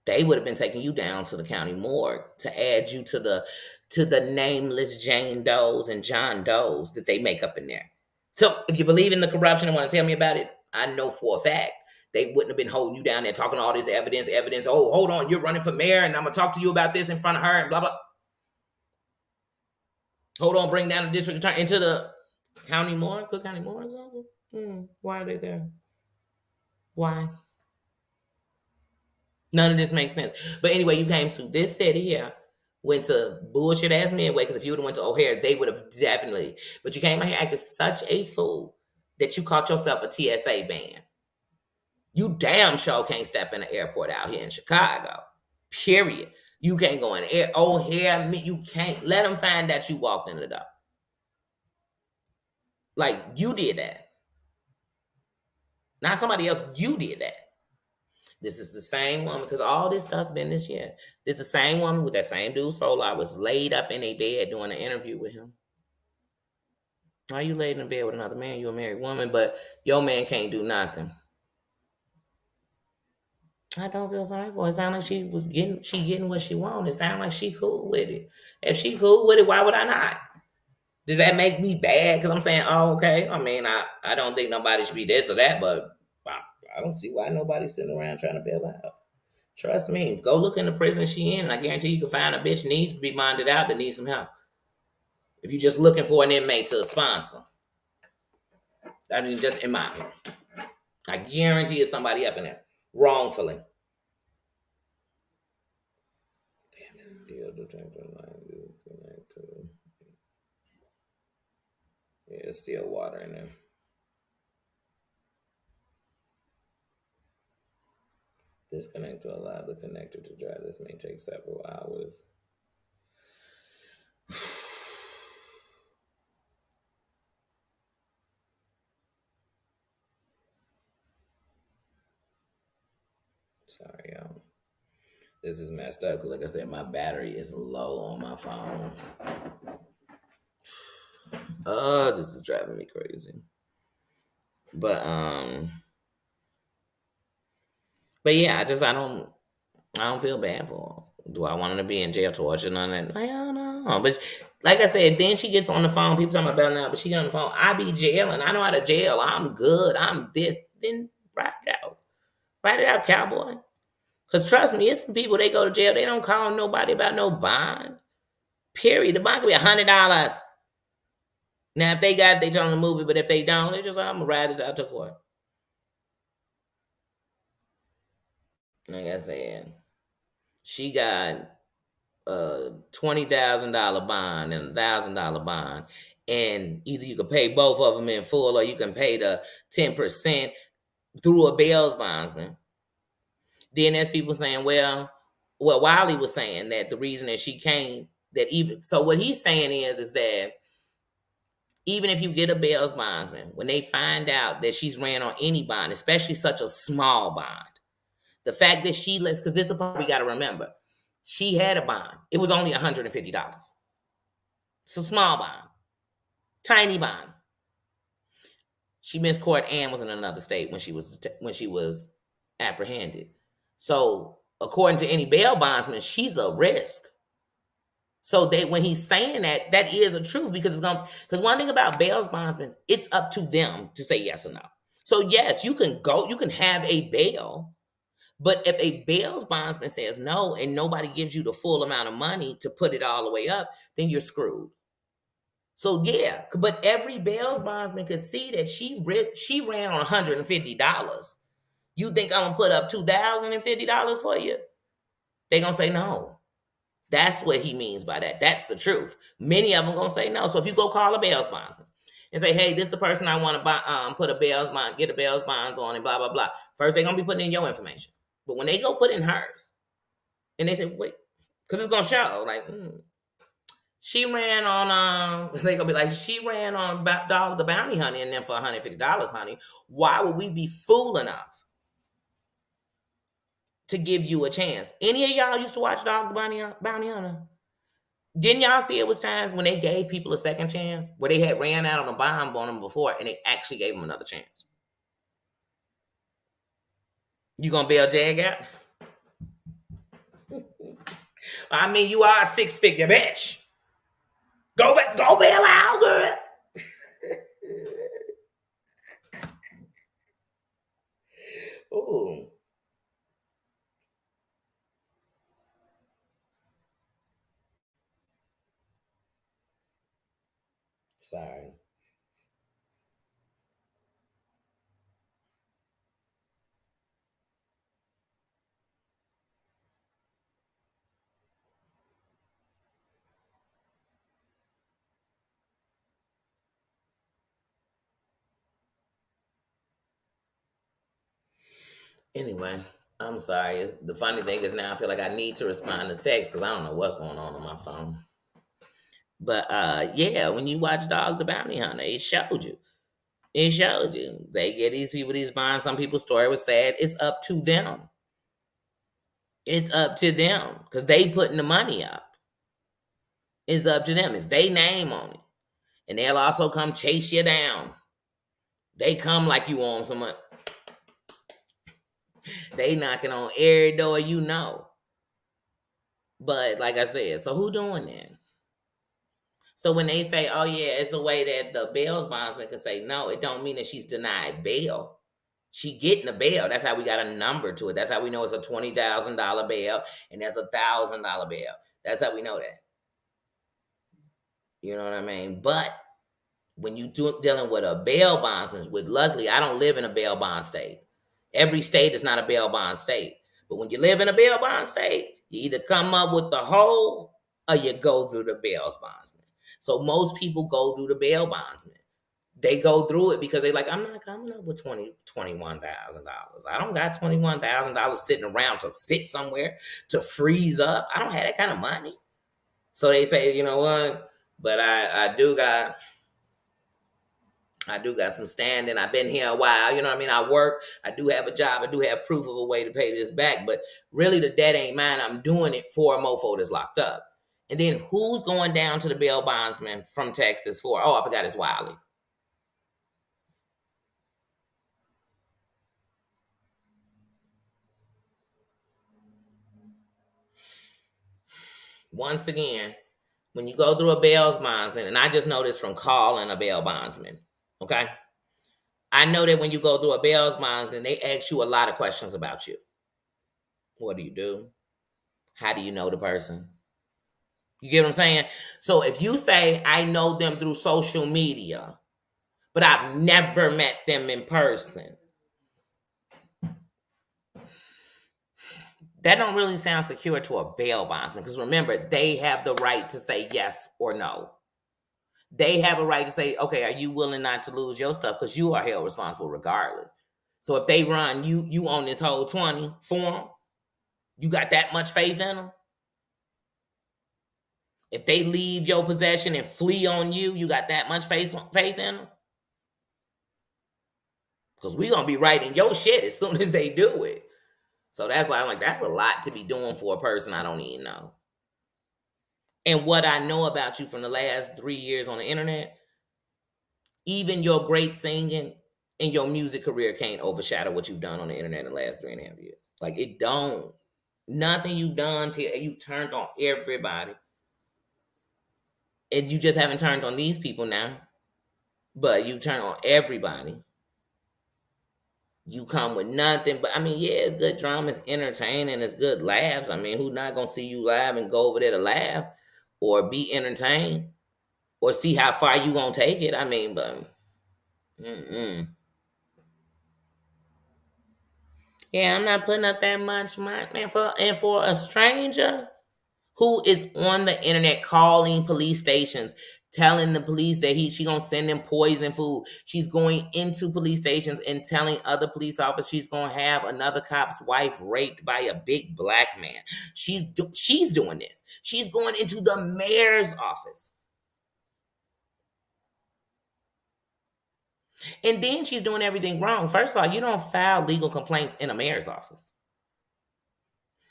They would have been taking you down to the county morgue to add you to the nameless Jane Does and John Does that they make up in there. So if you believe in the corruption and want to tell me about it, I know for a fact they wouldn't have been holding you down there talking all this evidence. Oh, hold on, you're running for mayor, and I'm gonna talk to you about this in front of her, and blah blah. Hold on, bring down the district attorney into the county morgue, Cook County morgue or something. Why are they there? Why? None of this makes sense. But anyway, you came to this city here, went to bullshit ass Midway, because if you would have went to O'Hare, they would have definitely. But you came out here acting such a fool that you caught yourself a TSA ban. You damn sure can't step in the airport out here in Chicago. Period. You can't go in O'Hare. You can't let them find that you walked in the door. Like you did that. Not somebody else. You did that. This is the same woman, because all this stuff been this year. This is the same woman with that same dude Solar was laid up in a bed doing an interview with him. Why you laid in bed with another man? You a married woman, but your man can't do nothing. I don't feel sorry for her. It sound like she getting what she wanted. It sound like she cool with it. If she cool with it, why would I not? Does that make me bad? Because I'm saying, oh, okay. I mean, I don't think nobody should be this or that, but I don't see why nobody's sitting around trying to bail out. Trust me. Go look in the prison she in, and I guarantee you can find a bitch needs to be minded out that needs some help. If you're just looking for an inmate to sponsor, I mean, just in my opinion, I guarantee it's somebody up in there wrongfully. Damn, it's still the line. Yeah, it's still water in there. Disconnect to allow the connector to dry. This may take several hours. Sorry, y'all. This is messed up because, like I said, my battery is low on my phone. Oh, this is driving me crazy. But but yeah, I don't feel bad for her. Do I want her to be in jail torturing none of that? I don't know. But like I said, then she gets on the phone. People talking about now, but she get on the phone. I be jailing. I know how to jail. I'm good. I'm this. Then write it out. Write it out, cowboy. Because trust me, it's some people, they go to jail. They don't call nobody about no bond. Period. The bond could be $100. Now, if they got it, they tell them to move it. But if they don't, they just like, I'm going to ride this out to court. Like I said, she got a $20,000 bond and $1,000 bond, and either you can pay both of them in full or you can pay the 10% through a bail bondsman. Then there's people saying, well, Wiley was saying that the reason that she came, that even so, what he's saying is that even if you get a bail bondsman, when they find out that she's ran on any bond, especially such a small bond, the fact that she lets, because this is the part we got to remember, she had a bond. It was only $150. It's a small bond, tiny bond. She missed court and was in another state when she was apprehended. So according to any bail bondsman, she's a risk. So when he's saying that, that is a truth because because one thing about bail bondsmen, it's up to them to say yes or no. So yes, you can have a bail. But if a bail bondsman says no and nobody gives you the full amount of money to put it all the way up, then you're screwed. So yeah, but every bail bondsman could see that she ran on $150. You think I'm gonna put up $2,050 for you? They gonna say no. That's what he means by that. That's the truth. Many of them gonna say no. So if you go call a bail bondsman and say, "Hey, this is the person I want to buy, put a bail bond, get a bail bonds on, and blah blah blah." First, they're gonna be putting in your information, but when they go put in hers, and they say, "Wait," because it's gonna show like she ran on. They gonna be like, "She ran on Dog the Bounty Hunter, and then for $150, honey." Why would we be fool enough to give you a chance? Any of y'all used to watch Dog the Bounty Hunter? Didn't y'all see it was times when they gave people a second chance where they had ran out on a bomb on them before and they actually gave them another chance? You gonna bail Jag out? I mean, you are a six-figure bitch. Go bail out, girl. Ooh, sorry. Anyway, I'm sorry. The funny thing is now I feel like I need to respond to text because I don't know what's going on my phone. But yeah, when you watch Dog the Bounty Hunter, it showed you. It showed you. They get these people these bonds. Some people's story was sad. It's up to them. It's up to them because they putting the money up. It's up to them. It's their name on it. And they'll also come chase you down. They come like you want some money. They knocking on every door you know. But like I said, so who doing that? So when they say, oh yeah, it's a way that the bail bondsman can say no, it don't mean that she's denied bail. She getting a bail. That's how we got a number to it. That's how we know it's a $20,000 bail and that's $1,000 bail. That's how we know that. You know what I mean? But when you dealing with a bail bondsman, with luckily I don't live in a bail bond state. Every state is not a bail bond state. But when you live in a bail bond state, you either come up with the whole or you go through the bail bondsman. So most people go through the bail bondsman. They go through it because they like, I'm not coming up with $21,000. I don't got $21,000 sitting around to sit somewhere to freeze up. I don't have that kind of money. So they say, you know what? But I do got some standing. I've been here a while. You know what I mean? I work. I do have a job. I do have proof of a way to pay this back. But really, the debt ain't mine. I'm doing it for a mofo that's locked up. And then who's going down to the bail bondsman from Texas for? Oh, I forgot it's Wiley. Once again, when you go through a bail bondsman, and I just know this from calling a bail bondsman, okay? I know that when you go through a bail bondsman, they ask you a lot of questions about you. What do you do? How do you know the person? You get what I'm saying? So if you say, I know them through social media, but I've never met them in person, that don't really sound secure to a bail bondsman. Because remember, they have the right to say yes or no. They have a right to say, okay, are you willing not to lose your stuff? Because you are held responsible regardless. So if they run you on this whole 20 for them, you got that much faith in them? If they leave your possession and flee on you, you got that much faith in them? Because we going to be writing your shit as soon as they do it. So that's why I'm like, that's a lot to be doing for a person I don't even know. And what I know about you from the last 3 years on the internet, even your great singing and your music career can't overshadow what you've done on the internet in the last 3.5 years. Like, it don't. Nothing you've done till you turned on everybody. And you just haven't turned on these people now, but you turn on everybody. You come with nothing, but I mean, yeah, it's good drama, it's entertaining, it's good laughs. I mean, who's not gonna see you live and go over there to laugh or be entertained or see how far you gonna take it? I mean, but yeah, I'm not putting up that much money, man, for a stranger who is on the internet calling police stations, telling the police that she gonna send them poison food. She's going into police stations and telling other police officers she's gonna have another cop's wife raped by a big black man. She's doing this. She's going into the mayor's office. And then she's doing everything wrong. First of all, you don't file legal complaints in a mayor's office.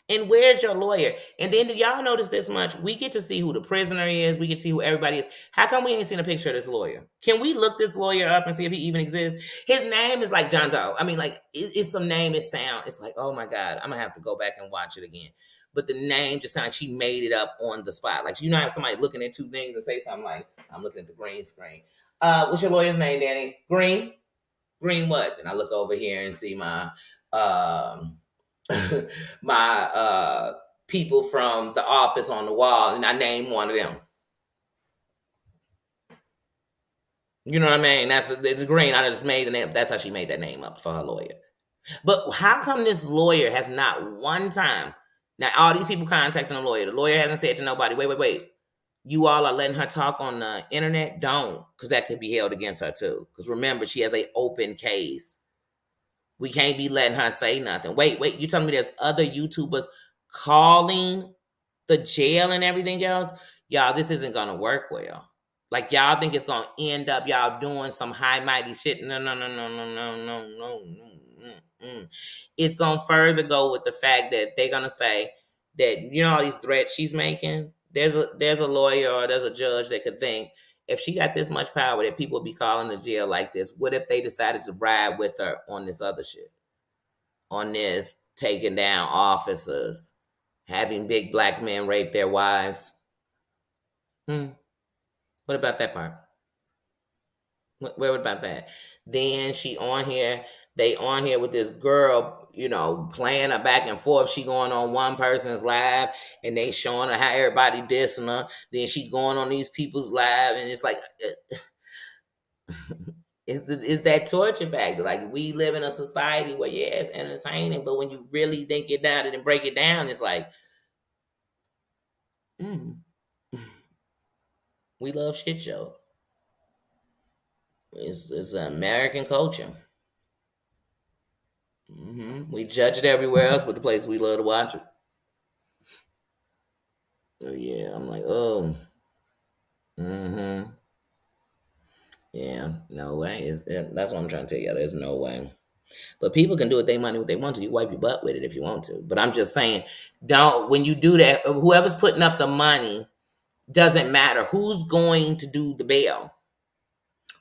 And where's your lawyer? And then did y'all notice this much? We get to see who the prisoner is. We get to see who everybody is. How come we ain't seen a picture of this lawyer? Can we look this lawyer up and see if he even exists? His name is like John Doe. I mean, like, it's some name, it sound. It's like, oh my God, I'm gonna have to go back and watch it again. But the name just sounds like she made it up on the spot. Like, you know how somebody looking at two things and say something like, I'm looking at the green screen. What's your lawyer's name, Danny? Green? Green what? And I look over here and see my my people from the office on the wall, and I name one of them. You know what I mean? It's Green. I just made the name. That's how she made that name up for her lawyer. But how come this lawyer has not one time? Now all these people contacting the lawyer. The lawyer hasn't said to nobody, wait. You all are letting her talk on the internet? Don't, because that could be held against her too. Because remember, she has an open case. We can't be letting her say nothing. Wait. You telling me there's other YouTubers calling the jail and everything else? Y'all, this isn't gonna work well. Like, y'all think it's gonna end up y'all doing some high mighty shit? No. It's gonna further go with the fact that they're gonna say that, you know, all these threats she's making. There's a lawyer or there's a judge that could think, if she got this much power that people be calling the jail like this, what if they decided to ride with her on this other shit? On this taking down officers, having big black men rape their wives. What about that part? What about that? Then she on here they on here with this girl, playing her back and forth. She going on one person's live, and they showing her how everybody dissing her. Then she going on these people's live, and it's like, it's that torture factor. Like, we live in a society where, yeah, it's entertaining, but when you really think it down and break it down, it's like, mm, we love shit show. It's an American culture. We judge it everywhere else, but the place we love to watch it. Oh, yeah, I'm like, oh, mm-hmm. Yeah, no way. That's what I'm trying to tell you. There's no way. But people can do with their money what they want to. You wipe your butt with it if you want to. But I'm just saying, don't, when you do that, whoever's putting up the money, doesn't matter who's going to do the bail.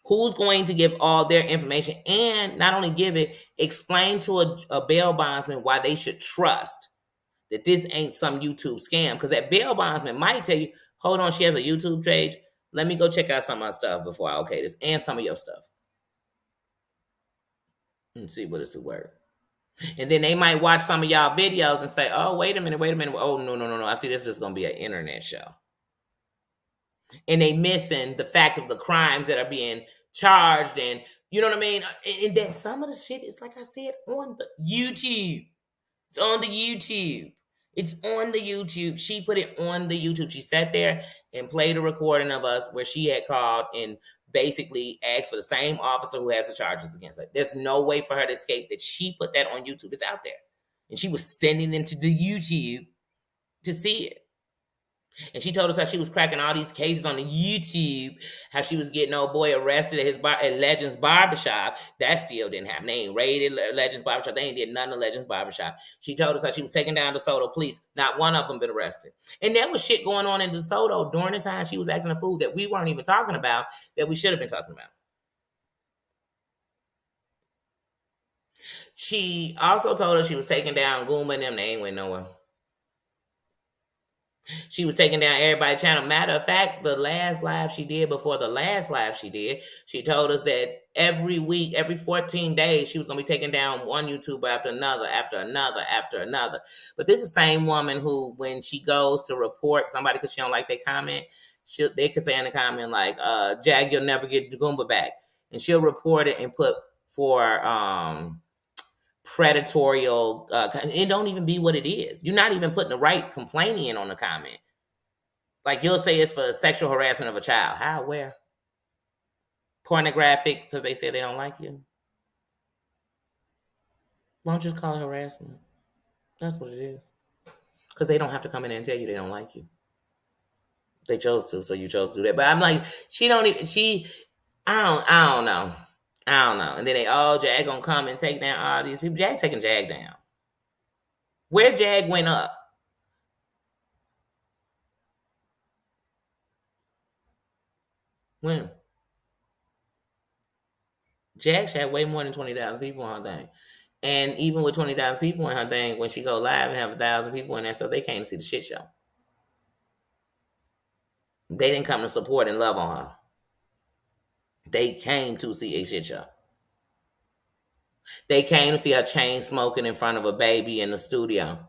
Who's going to give all their information, and not only give it, explain to a bail bondsman why they should trust that this ain't some YouTube scam. Because that bail bondsman might tell you, hold on, she has a YouTube page. Let me go check out some of my stuff before I okay this, and some of your stuff, and see what it's to work. And then they might watch some of y'all videos and say, oh, wait a minute. Oh, no, no, no, no. I see this is going to be an internet show. And they missing the fact of the crimes that are being charged, and you know what I mean? And then some of the shit is, like I said, on the YouTube. It's on the YouTube. It's on the YouTube. She put it on the YouTube. She sat there and played a recording of us where she had called and basically asked for the same officer who has the charges against her. There's no way for her to escape that. She put that on YouTube. It's out there. And she was sending them to the YouTube to see it. And she told us how she was cracking all these cases on the YouTube, how she was getting old boy arrested at Legends Barbershop. That still didn't happen. They ain't raided Legends Barbershop. They ain't did none of Legends Barbershop. She told us how she was taking down DeSoto police. Not one of them been arrested. And there was shit going on in DeSoto during the time she was acting a fool that we weren't even talking about, that we should have been talking about. She also told us she was taking down Goomba and them. They ain't went nowhere. She was taking down everybody's channel. Matter of fact, the last live she did, before the last live she did, she told us that every week, every 14 days, she was going to be taking down one YouTuber after another, after another, after another. But this is the same woman who, when she goes to report somebody because she don't like their comment, they could say in the comment like, Jag, you'll never get the Goomba back. And she'll report it and put for predatorial, it don't even be what it is. You're not even putting the right complaining in on the comment. Like, you'll say it's for sexual harassment of a child. How? Where? Pornographic because they say they don't like you. Why don't you just call it harassment? That's what it is. Because they don't have to come in and tell you they don't like you. They chose to, so you chose to do that. But I'm like, I don't know. I don't know. And then Jag gonna come and take down all these people. Jag taking Jag down. Where Jag went up. When? Jag had way more than 20,000 people on her thing. And even with 20,000 people on her thing, when she go live and have 1,000 people in there, so they came to see the shit show. They didn't come to support and love on her. They came to see a shit show. They came to see her chain smoking in front of a baby in the studio.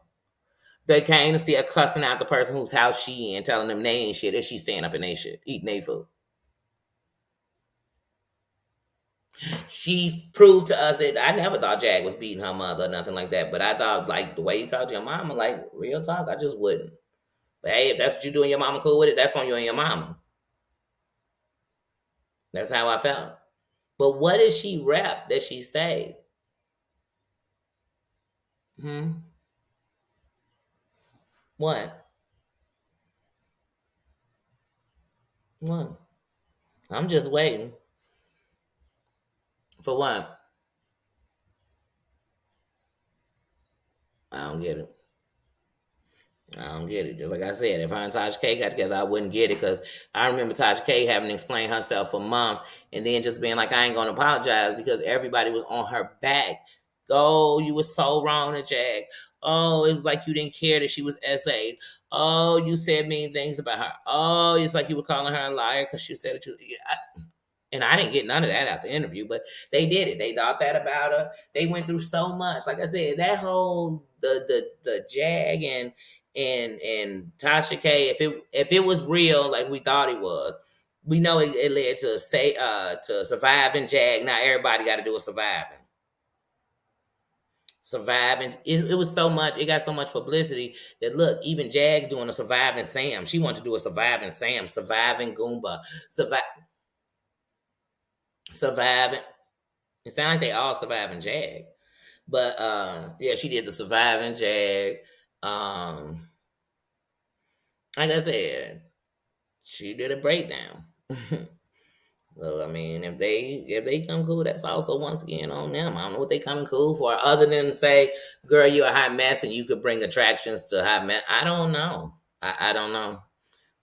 They came to see her cussing out the person whose house she in, telling them they ain't shit, and she's staying up in their shit, eating their food. She proved to us that I never thought Jag was beating her mother or nothing like that. But I thought, like, the way you talk to your mama, like, real talk, I just wouldn't. But hey, if that's what you do and your mama cool with it, that's on you and your mama. That's how I felt. But what did she rap that she say? What? What? I'm just waiting. For what? I don't get it. I don't get it. Just like I said, if her and Tasha K got together, I wouldn't get it, because I remember Tasha K having to explain herself for months and then just being like, I ain't going to apologize because everybody was on her back. Oh, you were so wrong to Jag. Oh, it was like you didn't care that she was essayed. Oh, you said mean things about her. Oh, it's like you were calling her a liar because she said that you. And I didn't get none of that out the interview, but they did it. They thought that about her. They went through so much. Like I said, that whole the Jag and Tasha K, if it was real like we thought it was, we know it led to surviving Jag. Now everybody got to do a surviving. Surviving. It was so much. It got so much publicity that look, even Jag doing a surviving Sam. She wanted to do a surviving Sam, surviving Goomba, surviving. It sounded like they all surviving Jag. But yeah, she did the surviving Jag. Um, like I said, she did a breakdown. So I mean, if they come cool, that's also once again on them. I don't know what they coming cool for, other than to say, "Girl, you're a hot mess, and you could bring attractions to hot mess." I don't know. I don't know.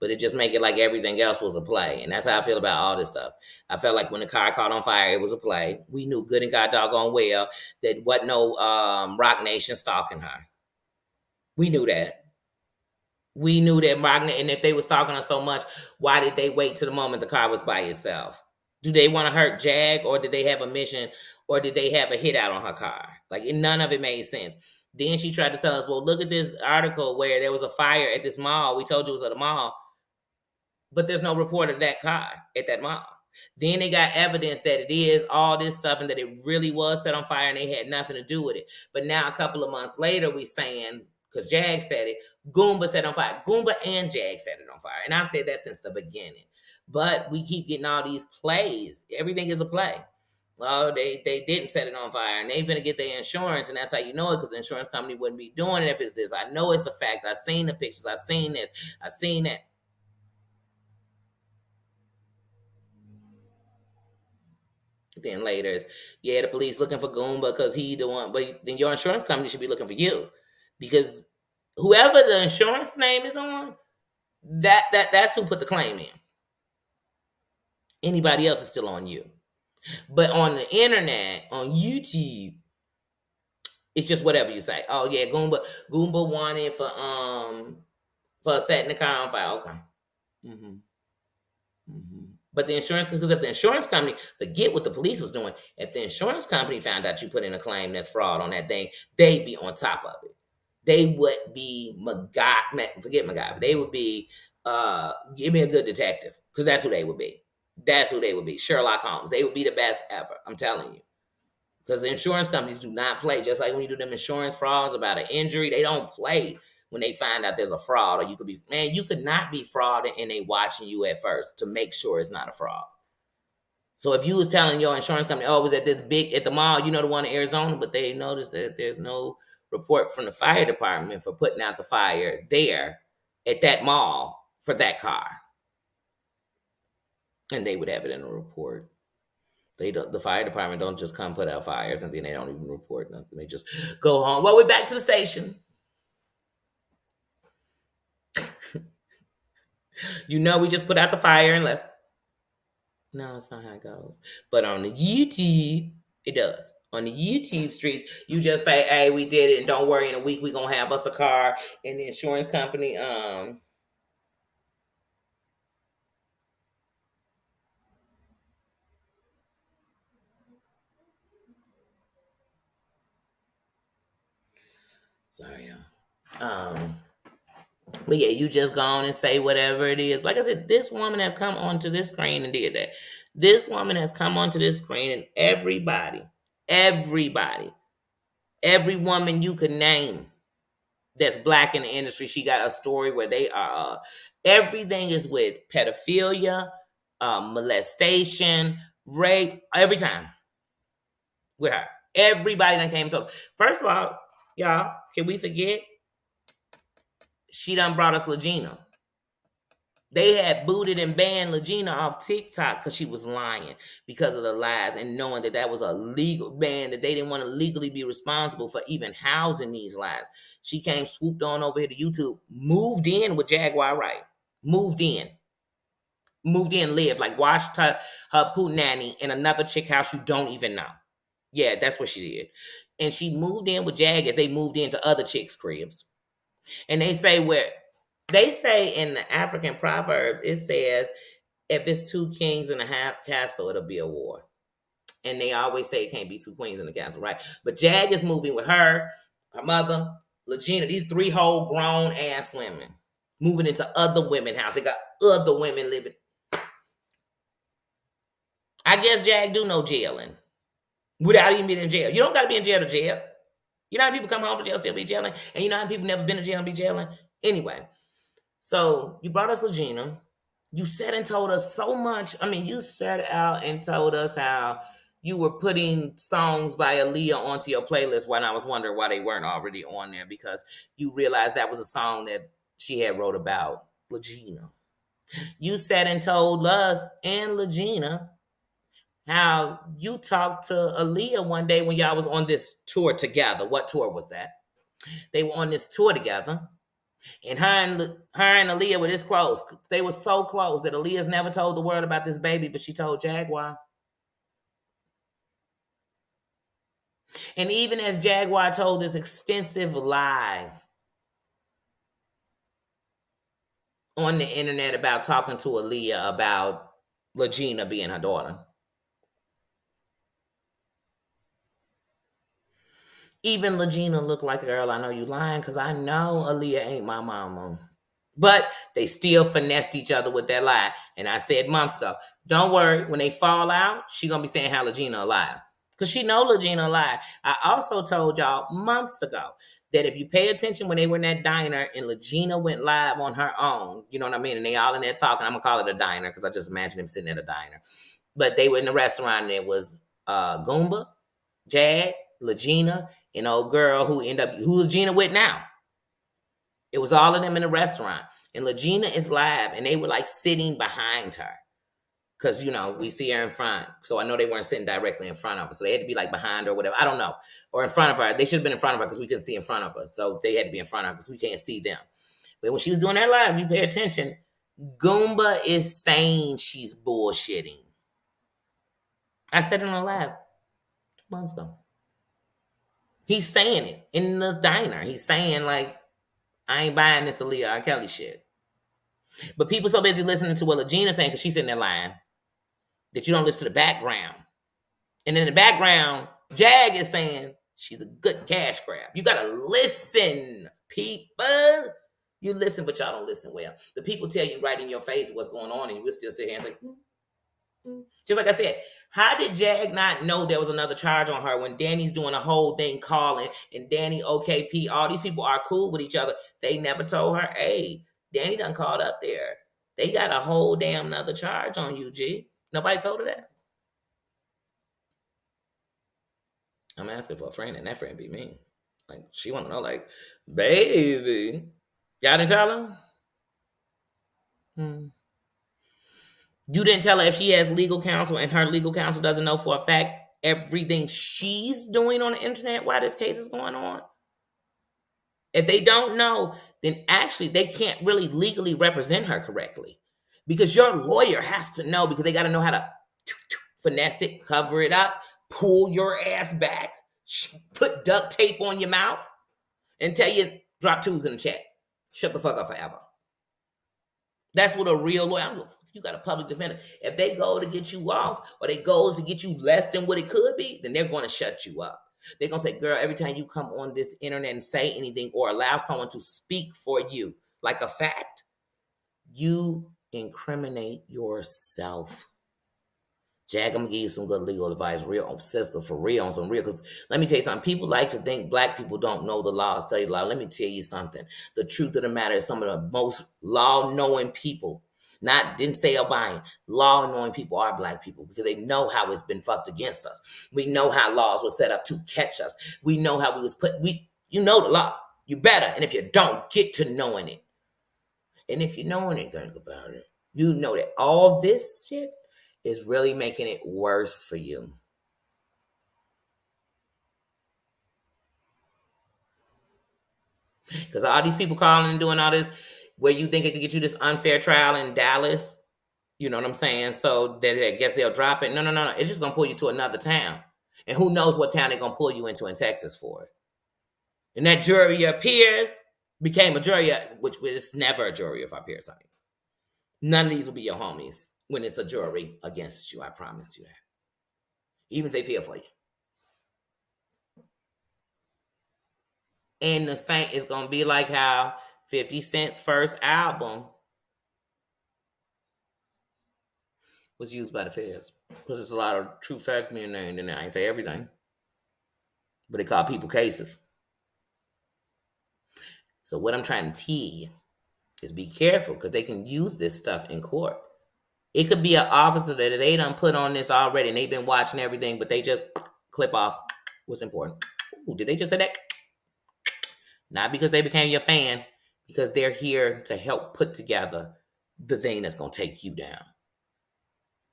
But it just make it like everything else was a play, and that's how I feel about all this stuff. I felt like when the car caught on fire, it was a play. We knew good and god doggone well that wasn't no Rock Nation stalking her. We knew that. We knew that Rock Nation, and if they was stalking her so much, why did they wait to the moment the car was by itself? Do they want to hurt Jag, or did they have a mission, or did they have a hit out on her car? Like none of it made sense. Then she tried to tell us, well, look at this article where there was a fire at this mall. We told you it was at a mall, but there's no report of that car at that mall. Then they got evidence that it is all this stuff and that it really was set on fire and they had nothing to do with it. But now a couple of months later, we saying, because Jag said it, Goomba set on fire. Goomba and Jag set it on fire. And I've said that since the beginning. But we keep getting all these plays. Everything is a play. Well, they didn't set it on fire, and they finna get their insurance, and that's how you know it, because the insurance company wouldn't be doing it if it's this. I know it's a fact. I've seen the pictures. I've seen this. I've seen that. Then later is, yeah, the police looking for Goomba because he the one, but then your insurance company should be looking for you, because whoever the insurance name is on, that's who put the claim in. Anybody else is still on you. But on the internet, on YouTube, it's just whatever you say. Oh yeah, Goomba wanted for setting the car on fire. Okay. hmm But the insurance, because if the insurance company, forget what the police was doing. If the insurance company found out you put in a claim that's fraud on that thing, they'd be on top of it. They would be forget MacGyver. They would be give me a good detective, because that's who they would be. That's who they would be. Sherlock Holmes. They would be the best ever. I'm telling you. Because the insurance companies do not play. Just like when you do them insurance frauds about an injury, they don't play when they find out there's a fraud. Or you could not be frauding and they watching you at first to make sure it's not a fraud. So if you was telling your insurance company, oh, it was at the mall, the one in Arizona, but they noticed that there's no report from the fire department for putting out the fire there at that mall for that car. And they would have it in a report. The fire department don't just come put out fires and then they don't even report nothing. They just go home. Well, we're back to the station. We just put out the fire and left. No, it's not how it goes. But on the YouTube, it does. On the YouTube streets, you just say, hey, we did it, and don't worry, in a week we're gonna have us a car. And the insurance company, sorry, y'all. But yeah, you just go on and say whatever it is. Like I said, this woman has come onto this screen and did that. This woman has come onto this screen, and everybody, every woman you could name that's black in the industry, she got a story where they are. Everything is with pedophilia, molestation, rape, every time with her. Everybody that came to. First of all, y'all, can we forget? She done brought us Legina. They had booted and banned Legina off TikTok because she was lying, because of the lies, and knowing that was a legal ban, that they didn't want to legally be responsible for even housing these lies. She came, swooped on over here to YouTube, moved in with Jaguar Wright. Moved in, lived, like watched her poo nanny in another chick house you don't even know. Yeah, that's what she did. And she moved in with Jag as they moved into other chicks' cribs. And they say in the African proverbs, it says, If it's two kings in a castle, it'll be a war. And they always say it can't be two queens in the castle, right? But Jag is moving with her mother, Legina, these three whole grown ass women moving into other women house. They got other women living. I guess Jag do no jailing without even being in jail. You don't got to be in jail to jail. You know how people come home from jail still be jailing, and you know how people never been to jail and be jailing. Anyway, so you brought us Legina. You said and told us so much. I mean, you set out and told us how you were putting songs by Aaliyah onto your playlist when I was wondering why they weren't already on there, because you realized that was a song that she had wrote about Legina. You said and told us and Legina how you talked to Aaliyah one day when y'all was on this tour together. What tour was that? They were on this tour together. And her and Aaliyah were this close. They were so close that Aaliyah's never told the world about this baby, but she told Jaguar. And even as Jaguar told this extensive lie on the internet about talking to Aaliyah about Legina being her daughter, even Legina looked like, girl, I know you lying because I know Aaliyah ain't my mama. But they still finessed each other with that lie. And I said months ago, don't worry, when they fall out, she gonna be saying how Legina a lie. Because she know Legina a lie. I also told y'all months ago that if you pay attention when they were in that diner and Legina went live on her own, you know what I mean? And they all in there talking. I'm gonna call it a diner because I just imagine them sitting at a diner. But they were in the restaurant and it was Goomba, Jag, Legina, and old girl who Legina with now. It was all of them in the restaurant. And Legina is live, and they were like sitting behind her. Because, you know, we see her in front. So I know they weren't sitting directly in front of her. So they had to be like behind her or whatever. I don't know. Or in front of her. They should have been in front of her because we couldn't see in front of her. So they had to be in front of her because we can't see them. But when she was doing that live, if you pay attention, Goomba is saying she's bullshitting. I said it on live 2 months ago. He's saying it in the diner. He's saying, like, I ain't buying this Aaliyah R. Kelly shit. But people so busy listening to what Legina's saying because she's sitting there lying that you don't listen to the background. And in the background, Jag is saying she's a good cash grab. You gotta listen, people. You listen, but y'all don't listen well. The people tell you right in your face what's going on, and you will still sit here and say, Just like I said, how did Jag not know there was another charge on her when Danny's doing a whole thing calling and Danny, OKP, all these people are cool with each other? They never told her, hey, Danny done called up there. They got a whole damn another charge on you, G. Nobody told her that. I'm asking for a friend, and that friend be me. Like, she want to know, like, baby, y'all didn't tell her? You didn't tell her if she has legal counsel and her legal counsel doesn't know for a fact everything she's doing on the internet while this case is going on? If they don't know, then actually they can't really legally represent her correctly. Because your lawyer has to know, because they got to know how to finesse it, cover it up, pull your ass back, put duct tape on your mouth, and tell you, drop twos in the chat. Shut the fuck up forever. That's what a real lawyer, you got a public defender. If they go to get you off or they go to get you less than what it could be, then they're going to shut you up. They're going to say, girl, every time you come on this internet and say anything or allow someone to speak for you like a fact, you incriminate yourself. Jag, I'm going to give you some good legal advice, real sister, for real, on some real. Because let me tell you something. People like to think black people don't know the law, study the law. Let me tell you something. The truth of the matter is some of the most law-knowing people, didn't say Obama, law-knowing people are black people because they know how it's been fucked against us. We know how laws were set up to catch us. We know how we was put. You know the law. You better. And if you don't, get to knowing it. And if you know anything about it, you know that all this shit is really making it worse for you. Because all these people calling and doing all this, where you think it could get you this unfair trial in Dallas, you know what I'm saying? So that I guess they'll drop it. No. It's just going to pull you to another town. And who knows what town they're going to pull you into in Texas for it. And that jury of peers became a jury, which is never a jury of our peers, honey. None of these will be your homies when it's a jury against you. I promise you that. Even if they feel for you. And the same, it's gonna be like how 50 Cent's first album was used by the feds. Because there's a lot of true facts being named in there. I ain't say everything. But they call people cases. So what I'm trying to tell you is be careful because they can use this stuff in court. It could be an officer that they done put on this already and they've been watching everything, but they just clip off what's important. Ooh, did they just say that? Not because they became your fan, because they're here to help put together the thing that's going to take you down.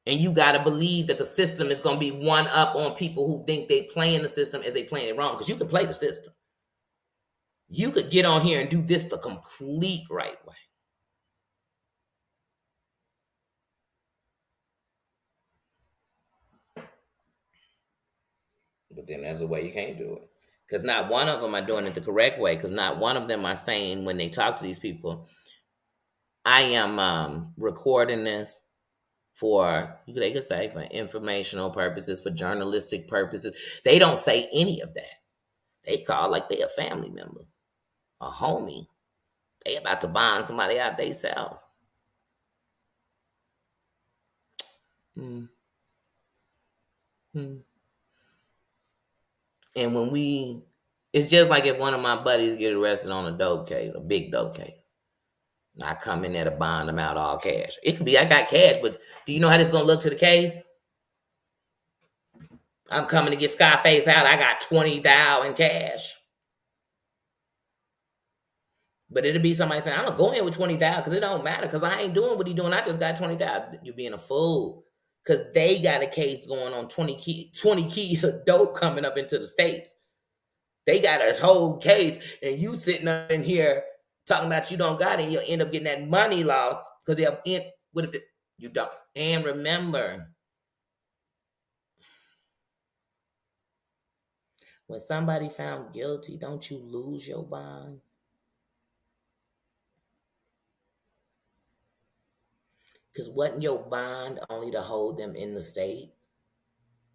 And you got to believe that the system is going to be one up on people who think they playing the system as they playing it wrong, because you can play the system. You could get on here and do this the complete right way. But then there's a way you can't do it. Because not one of them are doing it the correct way. Because not one of them are saying when they talk to these people, I am recording this for, they could say for informational purposes, for journalistic purposes. They don't say any of that. They call like they a family member, a homie. They about to bond somebody out they self. Mm. Mm. And when it's just like if one of my buddies get arrested on a dope case, a big dope case. And I come in there to bond them out all cash. It could be I got cash, but do you know how this gonna look to the case? I'm coming to get Scarface out. I got 20,000 in cash. But it'll be somebody saying, I'm gonna go in with 20,000 because it don't matter because I ain't doing what he doing. I just got 20,000. You're being a fool. Because they got a case going on 20 keys of dope coming up into the States. They got a whole case, and you sitting up in here talking about you don't got it, and you'll end up getting that money loss because what if you don't? And remember, when somebody found guilty, don't you lose your bond? Because wasn't your bond only to hold them in the state?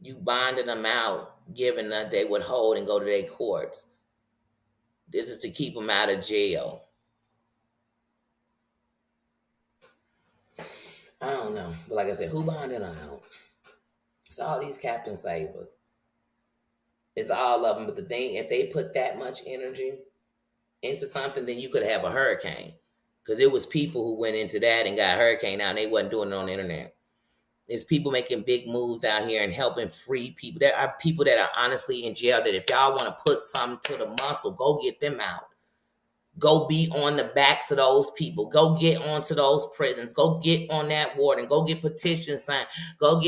You bonded them out, given that they would hold and go to their courts. This is to keep them out of jail. I don't know. But like I said, who bonded them out? It's all these Captain Savers. It's all of them. But the thing, if they put that much energy into something, then you could have a hurricane. Because it was people who went into that and got a hurricane now, and they wasn't doing it on the internet. It's people making big moves out here and helping free people. There are people that are honestly in jail that if y'all want to put something to the muscle, go get them out. Go be on the backs of those people. Go get onto those prisons. Go get on that warden. Go get petitions signed. Go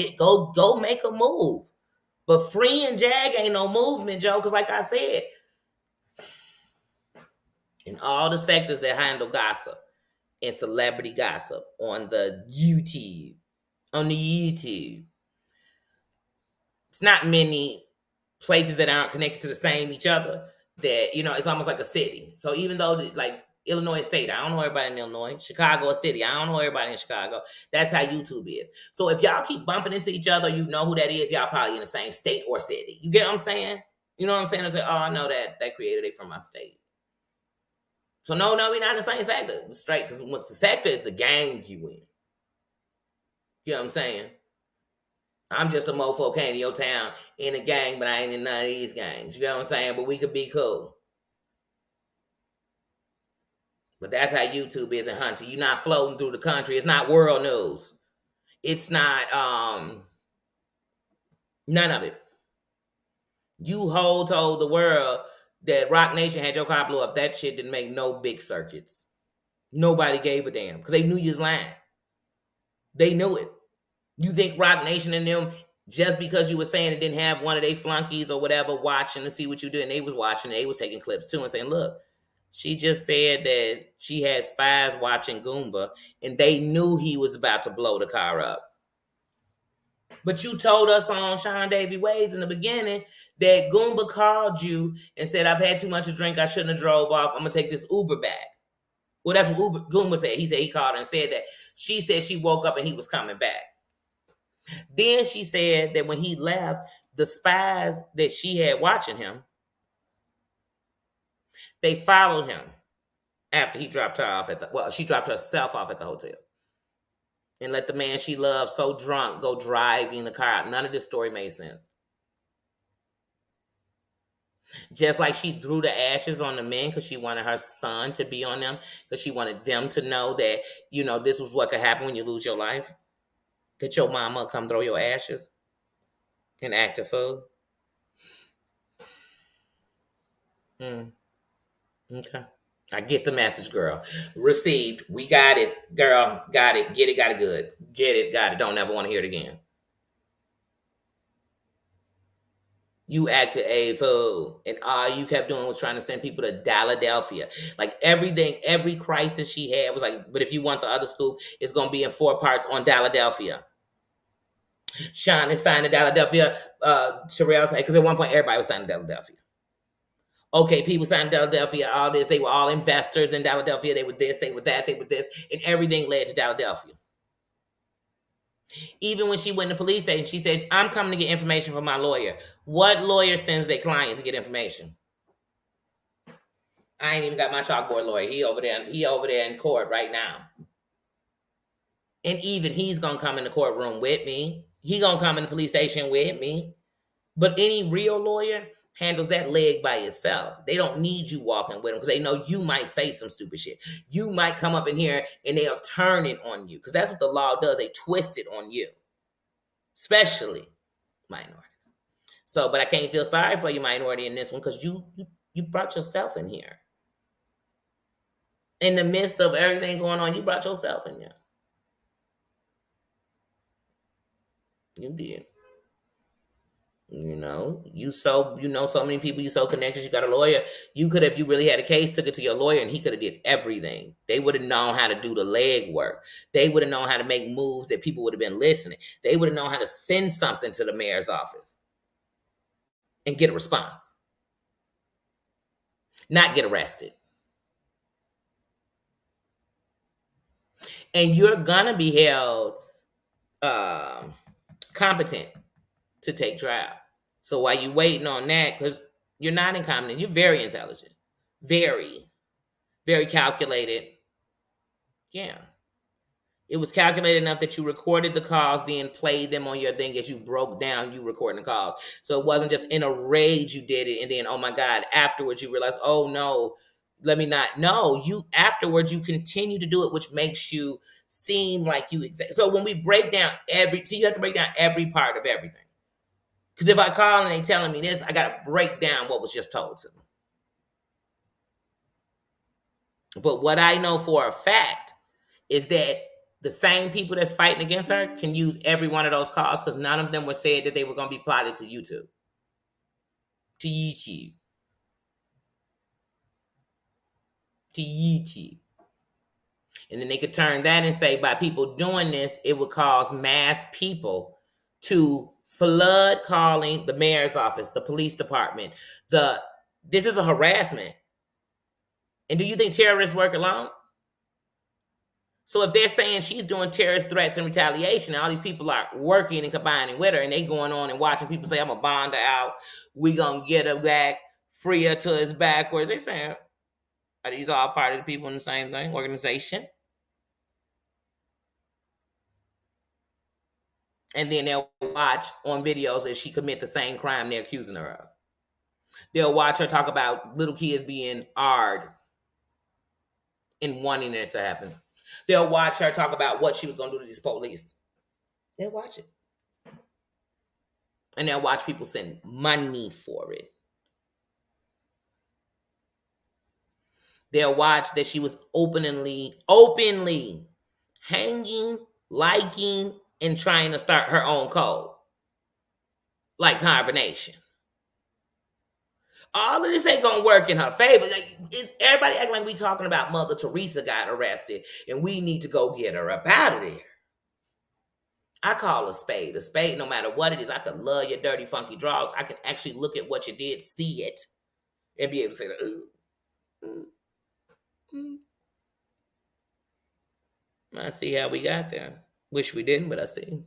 make a move. But free and Jag ain't no movement, Joe, because like I said, in all the sectors that handle gossip and celebrity gossip on the YouTube, it's not many places that aren't connected to the same each other. That it's almost like a city. So even though like Illinois State, I don't know everybody in Illinois. Chicago a city, I don't know everybody in Chicago. That's how YouTube is. So if y'all keep bumping into each other, you know who that is. Y'all probably in the same state or city. You get what I'm saying? You know what I'm saying? I say, oh, I know that created it from my state. So no, we're not in the same sector. Straight, because what the sector is the gang you in. You know what I'm saying? I'm just a mofo came to your town in a gang, but I ain't in none of these gangs. You know what I'm saying? But we could be cool. But that's how YouTube is in Hunter. You're not floating through the country. It's not world news. It's not none of it. You told the world that Rock Nation had your car blew up. That shit didn't make no big circuits. Nobody gave a damn because they knew you was lying. They knew it. You think Rock Nation and them, just because you were saying it, didn't have one of their flunkies or whatever watching to see what you did, and they was watching, they was taking clips too and saying, look, she just said that she had spies watching Goomba, and they knew he was about to blow the car up. But you told us on Sean Davy Ways in the beginning that Goomba called you and said, I've had too much to drink, I shouldn't have drove off, I'm going to take this Uber back. Well, that's what Goomba said. He said he called her and said that. She said she woke up and he was coming back. Then she said that when he left, the spies that she had watching him, they followed him after he dropped her off she dropped herself off at the hotel and let the man she loved so drunk go driving the car out. None of this story made sense. Just like she threw the ashes on the men because she wanted her son to be on them, because she wanted them to know that, this was what could happen when you lose your life. That your mama come throw your ashes and act a fool. Mm, okay. I get the message, girl. Received. We got it, girl. Got it. Get it. Got it. Good. Get it. Got it. Don't ever want to hear it again. You acted a fool, and all you kept doing was trying to send people to Philadelphia. Like everything, every crisis she had was like, but if you want the other scoop, it's gonna be in 4 parts on Philadelphia. Sean is signed to Philadelphia. Sherelle said, because at one point everybody was signed to Philadelphia. Okay, people signed to Philadelphia, all this. They were all investors in Philadelphia. They were this, they were that, they were this, and everything led to Philadelphia. Even when she went to the police station, she said, I'm coming to get information from my lawyer. What lawyer sends their client to get information? I ain't even got my chalkboard lawyer. He over there in court right now. And even he's gonna come in the courtroom with me. He gonna come in the police station with me. But any real lawyer handles that leg by itself. They don't need you walking with them because they know you might say some stupid shit. You might come up in here and they'll turn it on you because that's what the law does. They twist it on you, especially minorities. So, but I can't feel sorry for you, minority, in this one because you brought yourself in here. In the midst of everything going on, you brought yourself in here. You did. So many people, you so connected, you got a lawyer. You could, if you really had a case, took it to your lawyer and he could have did everything. They would have known how to do the leg work. They would have known how to make moves that people would have been listening. They would have known how to send something to the mayor's office and get a response. Not get arrested. And you're gonna be held competent to take trial. So while you waiting on that, because you're not incompetent, you're very intelligent, very, very calculated. Yeah, it was calculated enough that you recorded the calls, then played them on your thing as you broke down. You recording the calls, so it wasn't just in a rage you did it, and then oh my god, afterwards you realize, oh no, let me not. No, you afterwards you continue to do it, which makes you seem like you. So when we break down you have to break down every part of everything. Because if I call and they telling me this, I got to break down what was just told to me. But what I know for a fact is that the same people that's fighting against her can use every one of those calls because none of them were said that they were going to be plotted to YouTube. To YouTube. To YouTube. And then they could turn that and say by people doing this, it would cause mass people to flood calling the mayor's office, the police department. This is a harassment. And do you think terrorists work alone? So if they're saying she's doing terrorist threats and retaliation, and all these people are working and combining with her, and they going on and watching people say, I'm going to bond her out, we going to get her back, free her till it's backwards. They saying, are these all part of the people in the same thing, organization? And then they'll watch on videos as she commit the same crime they're accusing her of. They'll watch her talk about little kids being AR'd and wanting it to happen. They'll watch her talk about what she was going to do to these police. They'll watch it. And they'll watch people send money for it. They'll watch that she was openly hanging, liking, and trying to start her own code. Like carbonation. All of this ain't gonna work in her favor. Like, everybody acting like we talking about Mother Teresa got arrested and we need to go get her up out of there. I call a spade no matter what it is. I could love your dirty, funky draws. I can actually look at what you did, see it, and be able to say, ooh, ooh, ooh. I see how we got there. Wish we didn't, but I see.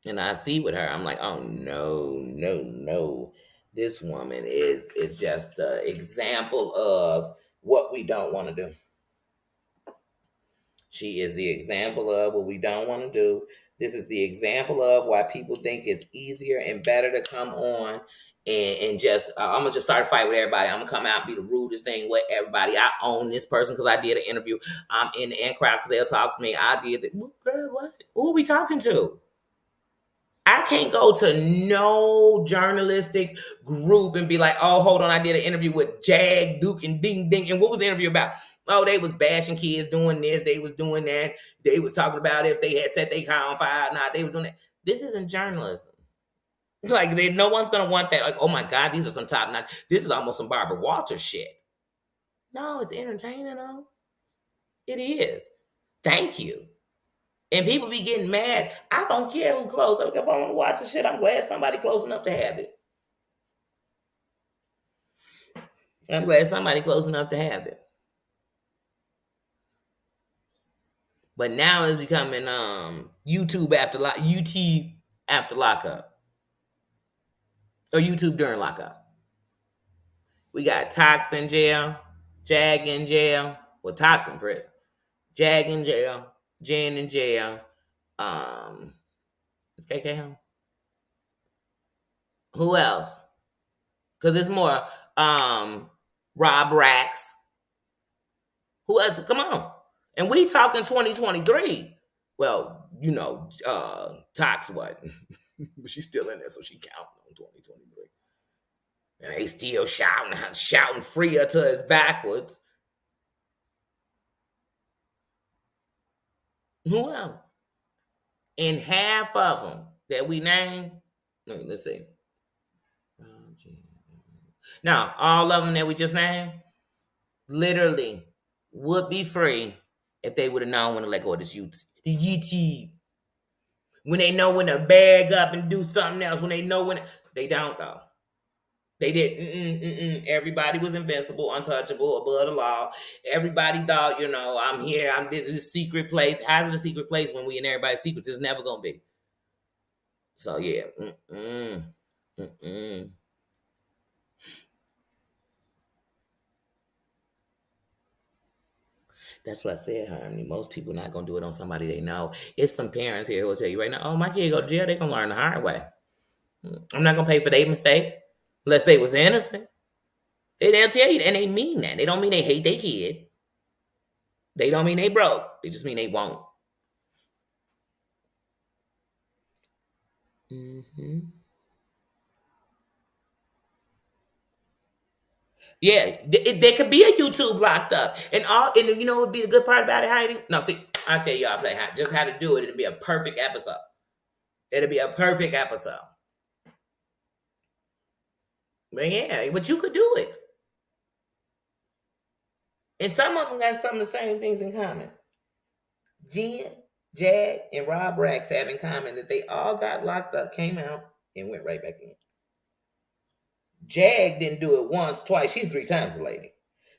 And I see with her, I'm like, oh no, no, no. This woman is just the example of what we don't want to do. She is the example of what we don't want to do. This is the example of why people think it's easier and better to come on and just, I'm going to just start a fight with everybody. I'm going to come out and be the rudest thing with everybody. I own this person because I did an interview. I'm in the in crowd because they'll talk to me. I did that. Girl, what? Who are we talking to? I can't go to no journalistic group and be like, oh, hold on, I did an interview with Jag, Duke, and Ding Ding. And what was the interview about? Oh, they was bashing kids doing this, they was doing that. They was talking about if they had set their car on fire or not. They was doing that. This isn't journalism. Like, no one's gonna want that. Like, oh my God, these are some top notch. This is almost some Barbara Walters shit. No, it's entertaining, though. It is. Thank you. And people be getting mad. I don't care who close. If I want to watch the shit, I'm glad somebody close enough to have it. I'm glad somebody close enough to have it. But now it's becoming YouTube after lockup. Or YouTube during lockup. We got Tox in jail, Jag in jail. Well, Tox in prison. Jag in jail, Jen in jail. Is KK home? Who else? Because it's more Rob Racks. Who else? Come on. And we talking 2023. Well, Tox what? But she's still in there, so she counting on 2023. And they still shouting Freya to us backwards. Who else? And half of them that we name, let's see. Now, all of them that we just named, literally would be free if they would have known when to let go of this YouTube. When they know when to bag up and do something else. When they know when they don't though. They did. Everybody was invincible, untouchable, above the law. Everybody thought, I'm here. This is a secret place. How's it a secret place when we in everybody's secrets? It's never gonna be. So yeah. That's what I said, Harmony. Most people not gonna do it on somebody they know. It's some parents here who will tell you right now, oh, my kid go to jail, they gonna learn the hard way. I'm not gonna pay for their mistakes unless they was innocent. They'll tell you, and they mean that. They don't mean they hate their kid. They don't mean they broke. They just mean they won't. Yeah, there could be a YouTube locked up, and you know what would be the good part about it, Heidi? No, see, I'll tell you off just how to do it. It'll be a perfect episode. It'll be a perfect episode. But yeah, but you could do it. And some of them got some of the same things in common. Jen, Jag, and Rob Rex have in common that they all got locked up, came out, and went right back in. Jag didn't do it once, twice. She's 3 times a lady.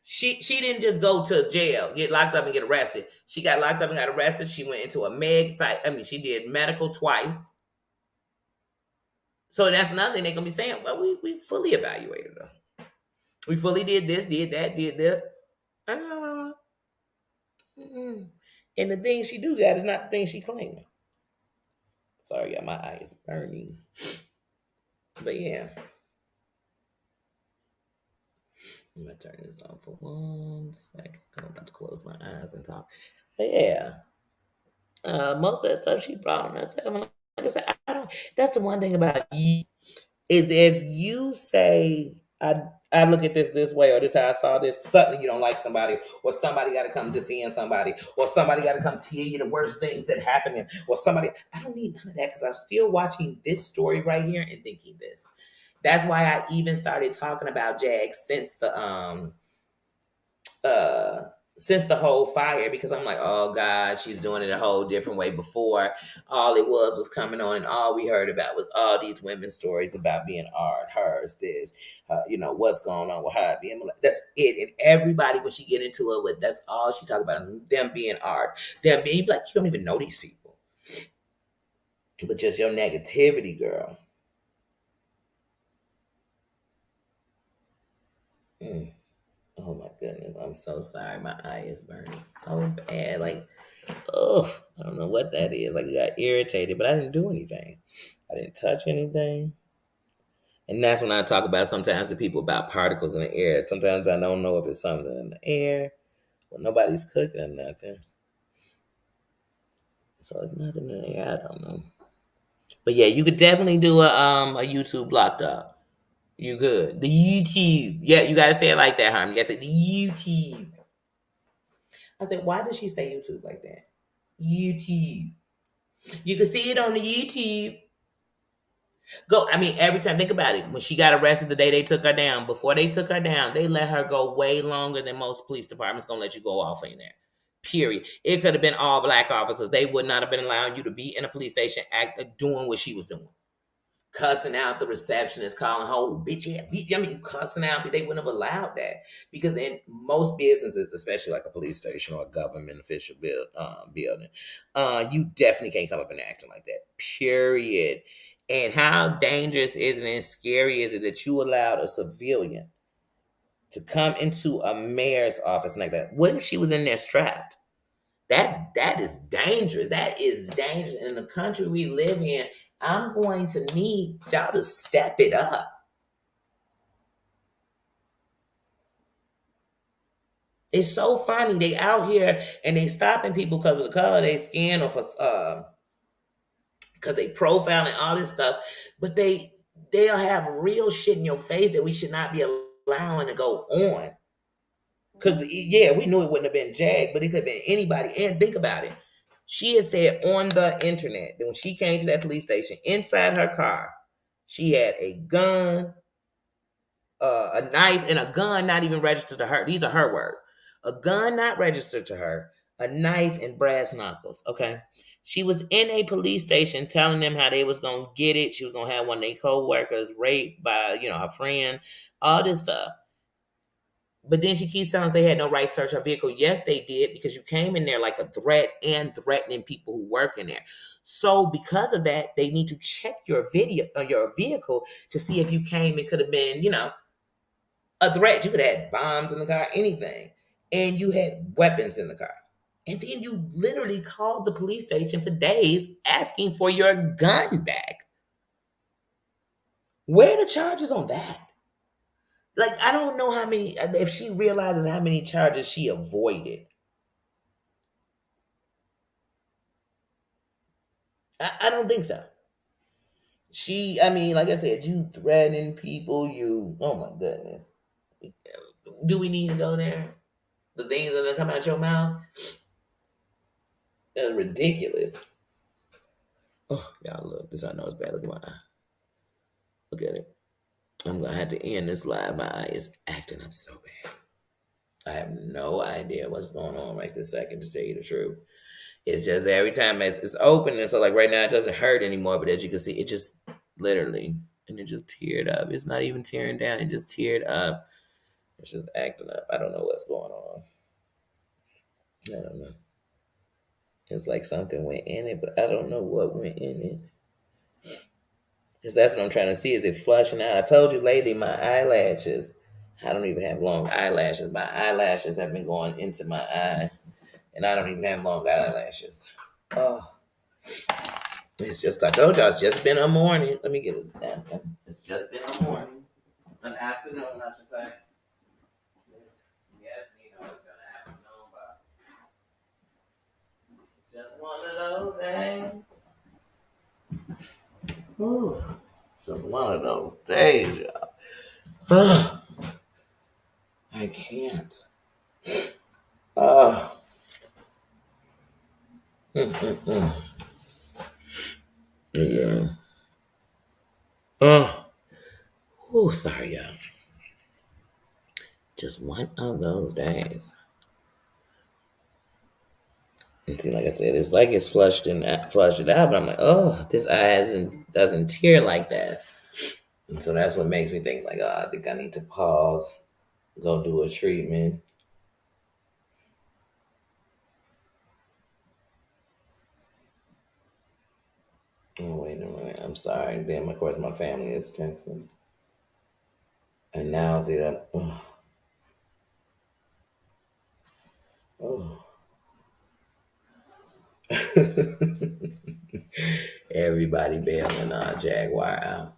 She didn't just go to jail, get locked up and get arrested. She got locked up and got arrested. She went into a med site. She did medical twice. So that's another thing they're gonna be saying. Well, we fully evaluated her. We fully did this, did that, did that. And the thing she do got is not the thing she claiming. Sorry, my eye is burning. But yeah. I'm gonna turn this on for 1 second. I'm about to close my eyes and talk. But yeah. Most of that stuff she brought on herself. Like I said, that's the one thing about you is if you say I look at this way, or this how I saw this, suddenly you don't like somebody, or somebody got to come defend somebody, or somebody got to come tell you the worst things that happen, or somebody. I don't need none of that because I'm still watching this story right here and thinking this. That's why I even started talking about Jag since the since the whole fire, because I'm like, oh God, she's doing it a whole different way. Before, all it was coming on, and all we heard about was all these women's stories about being art, hers, this, what's going on with her being that's it. And everybody, when she get into it, with that's all she talk about is them being art, them being, you be like, you don't even know these people, but just your negativity, girl. Mm. Oh my goodness, I'm so sorry. My eye is burning so bad. Like, oh, I don't know what that is. Like, I got irritated, but I didn't do anything. I didn't touch anything. And that's when I talk about sometimes to people about particles in the air. Sometimes I don't know if it's something in the air. Well, nobody's cooking or nothing. So it's nothing in the air. I don't know. But yeah, you could definitely do a YouTube block up. You could. The YouTube. Yeah, you gotta say it like that, Harm. You gotta say the YouTube. I said, why does she say YouTube like that? YouTube. You can see it on the YouTube. Go. I mean, every time. Think about it. When she got arrested the day they took her down, before they took her down, they let her go way longer than most police departments gonna let you go off in there. Period. It could have been all black officers. They would not have been allowing you to be in a police station doing what she was doing. Cussing out the receptionist, calling her bitch. Yeah, I mean, cussing out. They wouldn't have allowed that because in most businesses, especially like a police station or a government official building, you definitely can't come up and acting like that. Period. And how dangerous is it and scary is it that you allowed a civilian to come into a mayor's office like that? What if she was in there strapped? That is dangerous. That is dangerous. And in the country we live in, I'm going to need y'all to step it up. It's so funny. They out here and they stopping people because of the color of their skin or for because they profiling all this stuff, but they'll have real shit in your face that we should not be allowing to go on. Because yeah, we knew it wouldn't have been Jag, but it could have been anybody. And think about it. She had said on the internet that when she came to that police station, inside her car, she had a gun, a knife, and a gun not even registered to her. These are her words. A gun not registered to her, a knife, and brass knuckles. Okay. She was in a police station telling them how they was gonna get it. She was gonna have one of their co-workers raped by, her friend, all this stuff. But then she keeps telling us they had no right to search her vehicle. Yes, they did, because you came in there like a threat and threatening people who work in there. So because of that, they need to check your vehicle to see if you came. It could have been, a threat. You could have had bombs in the car, anything, and you had weapons in the car. And then you literally called the police station for days asking for your gun back. Where are the charges on that? Like, I don't know how many, if she realizes how many charges she avoided. I don't think so. I mean, like I said, you threatening people, oh my goodness. Do we need to go there? The things that are coming out your mouth are ridiculous. Oh, y'all, look, this I know it's bad. Look at my eye. Look at it. I'm going to have to end this live. My eye is acting up so bad. I have no idea what's going on right this second, to tell you the truth. It's just every time it's open, and so like right now it doesn't hurt anymore, but as you can see, it just literally, and it just teared up. It's not even tearing down, it just teared up. It's just acting up. I don't know what's going on. I don't know. It's like something went in it, but I don't know what went in it. Because that's what I'm trying to see. Is it flushing out? I told you lately, my eyelashes, I don't even have long eyelashes. My eyelashes have been going into my eye, and I don't even have long eyelashes. Oh, it's just, I told y'all, it's just been a morning. Let me get it down. It's just been a morning. An afternoon, I should say. Yes, it's been an afternoon, but it's just one of those days. Whew. It's just one of those days, y'all. I can't. Oh. Mm-mm-mm. Yeah. Oh. Oh, sorry, y'all. Just one of those days. See, like I said, it's like it's flushed it out, but I'm like, oh, this eye doesn't tear like that. And so that's what makes me think like, oh, I think I need to pause, go do a treatment. Oh, wait a minute. I'm sorry. Then, of course, my family is texting. And now the, oh. Everybody bailing Jaguar out.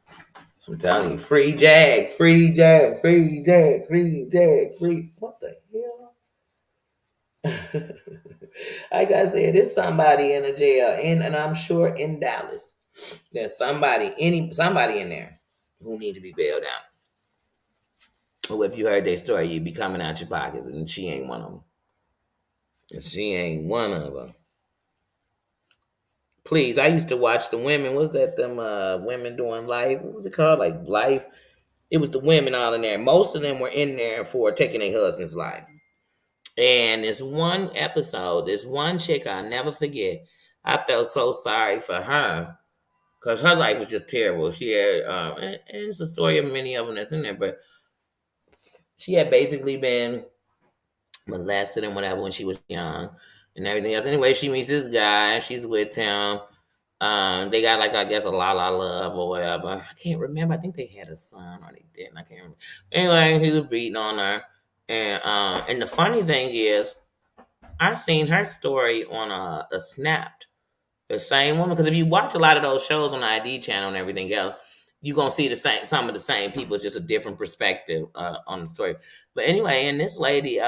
I'm telling you, free Jag, free Jag, free Jag, free Jag, free. What the hell? Like I said, there's somebody in a jail, and I'm sure in Dallas, there's somebody in there who need to be bailed out. Or if you heard their story, you'd be coming out your pockets, and she ain't one of them. And she ain't one of them. Please, I used to watch the women. Was that them women doing life? What was it called? Like life. It was the women all in there. Most of them were in there for taking their husband's life. And this one episode, this one chick I'll never forget. I felt so sorry for her because her life was just terrible. She had, and it's a story of many of them that's in there, but she had basically been molested and whatever when she was young and everything else. Anyway, she meets this guy. She's with him. They got like I guess a lot of love or whatever. I can't remember. I think they had a son or they didn't. I can't remember. Anyway, he was beating on her, and the funny thing is, I seen her story on a Snapped. The same woman, because if you watch a lot of those shows on the ID channel and everything else, you're gonna see the same some of the same people. It's just a different perspective on the story. But anyway, and this lady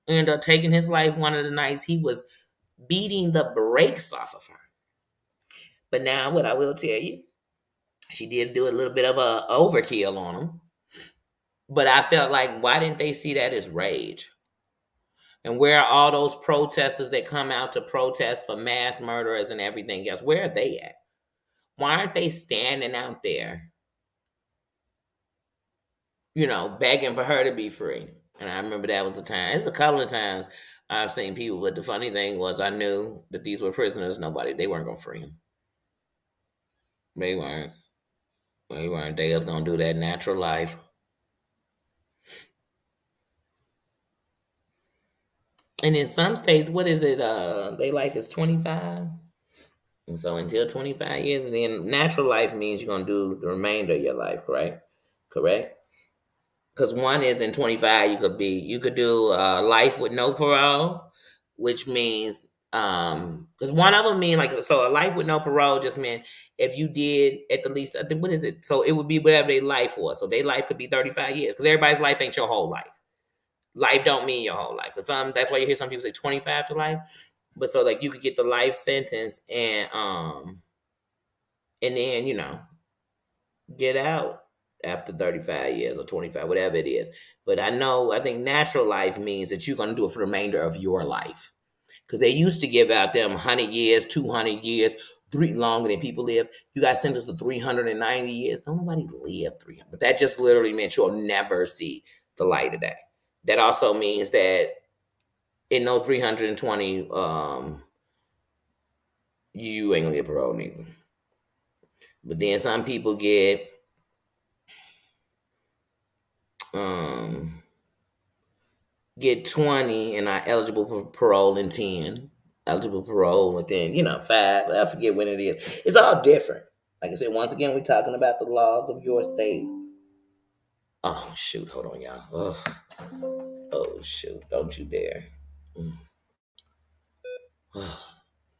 ended up taking his life one of the nights. He was beating the brakes off of her. But now, what I will tell you, she did do a little bit of a overkill on him. But I felt like, why didn't they see that as rage? And where are all those protesters that come out to protest for mass murderers and everything else? Where are they at? Why aren't they standing out there, begging for her to be free? And I remember that was a time. It's a couple of times I've seen people, but the funny thing was I knew that these were prisoners. They weren't going to free them. They weren't. They weren't. They was going to do that natural life. And in some states, what is it? Their life is 25. And so until 25 years, and then natural life means you're going to do the remainder of your life, correct? Correct? Because one is in 25, you could do life with no parole, which means, because one of them mean like, so a life with no parole just meant if you did at the least, I think, what is it? So it would be whatever their life was. So their life could be 35 years because everybody's life ain't your whole life. Life don't mean your whole life. Because that's why you hear some people say 25 to life. But so like you could get the life sentence and then get out after 35 years or 25, whatever it is. But I think natural life means that you're going to do it for the remainder of your life. Because they used to give out them 100 years, 200 years, three longer than people live. You got sentenced to 390 years. Don't nobody live 300. But that just literally meant you'll never see the light of day. That also means that in those 320, you ain't going to get parole neither. But then some people get 20 and are eligible for parole in 10. Eligible parole within, 5. I forget when it is. It's all different. Like I said, once again, we're talking about the laws of your state. Oh, shoot. Hold on, y'all. Oh shoot. Don't you dare.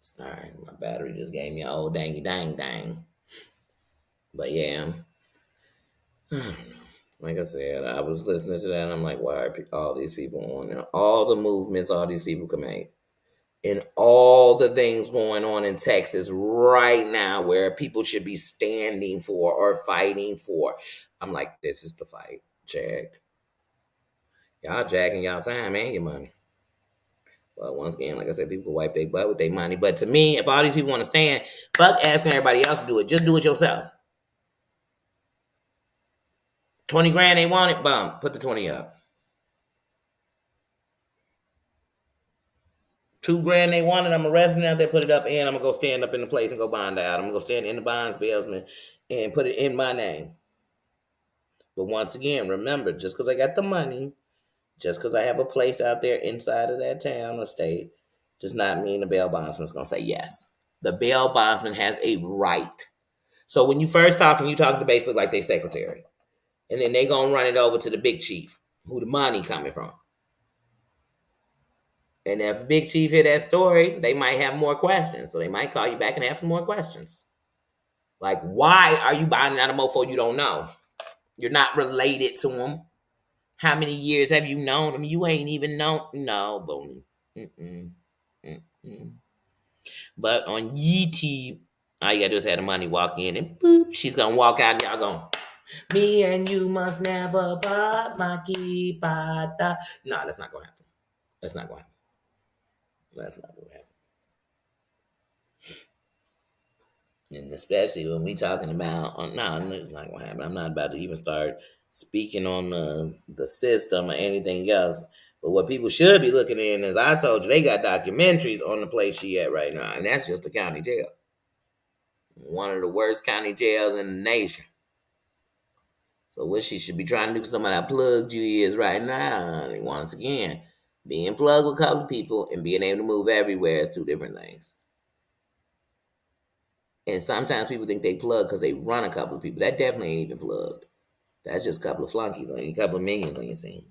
Sorry. My battery just gave me an old dangy dang dang. But yeah. Like I said, I was listening to that and I'm like, why are all these people on there? All the movements all these people can make. And all the things going on in Texas right now where people should be standing for or fighting for. I'm like, this is the fight, Jag. Y'all jacking y'all time and your money. But once again, like I said, people wipe their butt with their money. But to me, if all these people want to stand, fuck asking everybody else to do it. Just do it yourself. 20 grand they want it, bum. Put the 20 up. $2 grand they wanted. I'm arresting it out there, put it up, and I'm gonna go stand up in the place and go bond out. I'm gonna go stand in the bonds bailsman and put it in my name. But once again, remember, just because I got the money, just because I have a place out there inside of that town or state, does not mean the bail bondsman's gonna say yes. The bail bondsman has a right. So when you first talking, you talk to basically like they secretary, and then they gonna run it over to the big chief, who the money coming from. And if Big Chief hear that story, they might have more questions. So they might call you back and have some more questions. Like, why are you buying out a mofo you don't know? You're not related to him. How many years have you known him? You ain't even known. No, boom. Mm-mm. Mm-mm. But on YouTube, all you gotta do is have the money walk in and boop, she's gonna walk out and y'all going, me and you must never part my key. No, that's not gonna happen. That's not gonna happen. That's not gonna happen. And especially when we talking about, no, it's not gonna happen. I'm not about to even start speaking on the system or anything else. But what people should be looking in is, I told you, they got documentaries on the place she at right now, and that's just a county jail, one of the worst county jails in the nation. So what she should be trying to do, somebody how plugged you is right now. And once again, being plugged with a couple of people and being able to move everywhere is two different things. And sometimes people think they plug because they run a couple of people. That definitely ain't even plugged. That's just a couple of flunkies on you, a couple of millions on your team.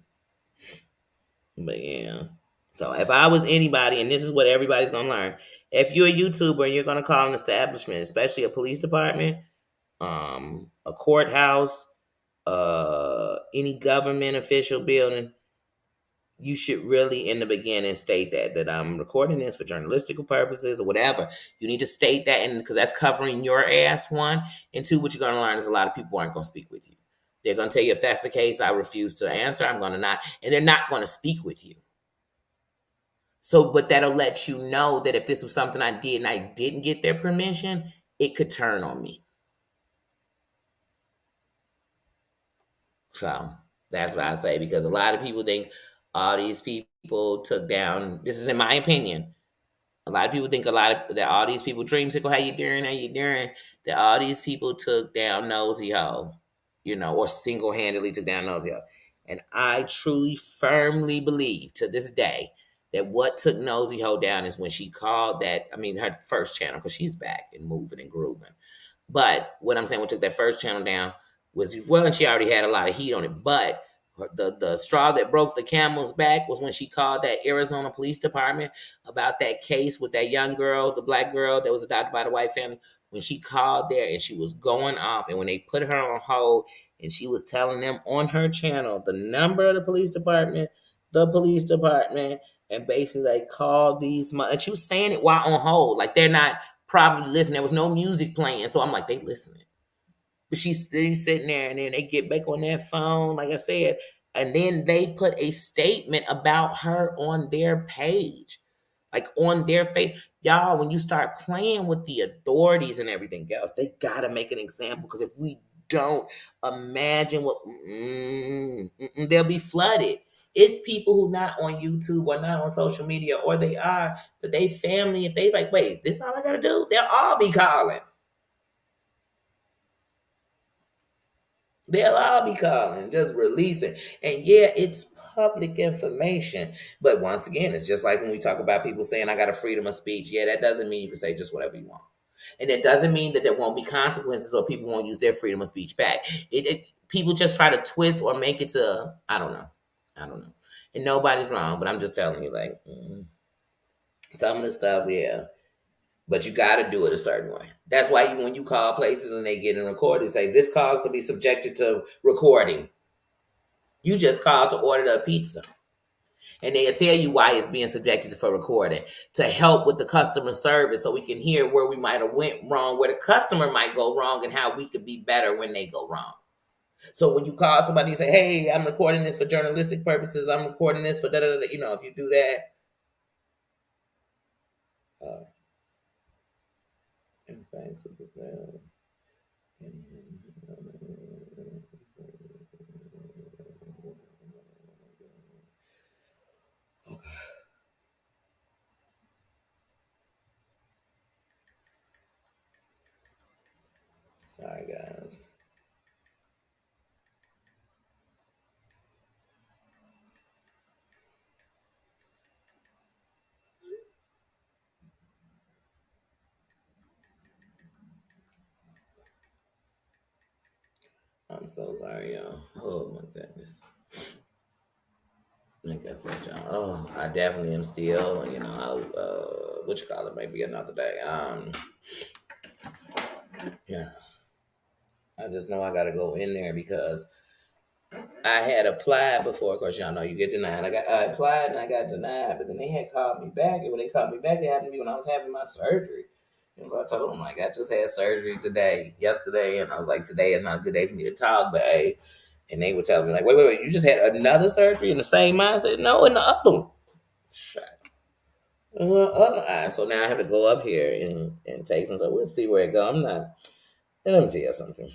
But yeah. So if I was anybody, and this is what everybody's gonna learn, if you're a YouTuber and you're gonna call an establishment, especially a police department, a courthouse, any government official building, you should really in the beginning state that I'm recording this for journalistic purposes or whatever. You need to state that, and because that's covering your ass, one. And two, what you're going to learn is a lot of people aren't going to speak with you. They're going to tell you, if that's the case, I refuse to answer, I'm going to not, and they're not going to speak with you. So but that'll let you know that if this was something I did and I didn't get their permission, it could turn on me. So that's what I say, because a lot of people think all these people took down, this is in my opinion, a lot of people think that all these people, Dreamsicle, how you doing, that all these people took down Nosy Ho, or single-handedly took down Nosy Ho. And I truly, firmly believe to this day that what took Nosy Ho down is when she called her first channel, because she's back and moving and grooving. But what I'm saying, what took that first channel down was, well, and she already had a lot of heat on it, but the straw that broke the camel's back was when she called that Arizona Police Department about that case with that young girl, the black girl that was adopted by the white family. When she called there and she was going off, and when they put her on hold and she was telling them on her channel the number of the police department, and basically like called these, and she was saying it while on hold, like they're not probably listening. There was no music playing, so I'm like, they listening. But she's still sitting there, and then they get back on that phone, like I said, and then they put a statement about her on their page, like on their face. Y'all, when you start playing with the authorities and everything else, they gotta make an example, because if we don't, imagine what they'll be flooded. It's people who not on YouTube or not on social media, or they are, but they family. If they like, wait, this all I gotta do, they'll all be calling. They'll all be calling, just releasing. And yeah, it's public information. But once again, it's just like when we talk about people saying, I got a freedom of speech. Yeah, that doesn't mean you can say just whatever you want. And it doesn't mean that there won't be consequences or people won't use their freedom of speech back. People just try to twist or make it to, I don't know. I don't know. And nobody's wrong, but I'm just telling you, like, some of the stuff, yeah. But you got to do it a certain way. That's why when you call places and they get in recorded, say this call could be subjected to recording. You just called to order a pizza, and they'll tell you why it's being subjected for recording, to help with the customer service, so we can hear where we might have went wrong, where the customer might go wrong, and how we could be better when they go wrong. So when you call somebody and say, "Hey, I'm recording this for journalistic purposes. I'm recording this for da da da," if you do that. Uh, Sorry, guys. I'm so sorry, y'all. Oh my goodness. Like I said, y'all. Oh, I definitely am still. I'll what you call it? Maybe another day. Yeah. I just know I gotta go in there because I had applied before. Of course, y'all know you get denied. I applied and I got denied, but then they had called me back. And when they called me back, they happened to be when I was having my surgery. And so I told them, like, I just had surgery yesterday, and I was like, today is not a good day for me to talk, babe. And they would tell me, like, wait, you just had another surgery in the same eye? I said, no, in the other one. Shut other eye. So now I have to go up here and take some. So we'll see where it goes. I'm not. Let me tell you something.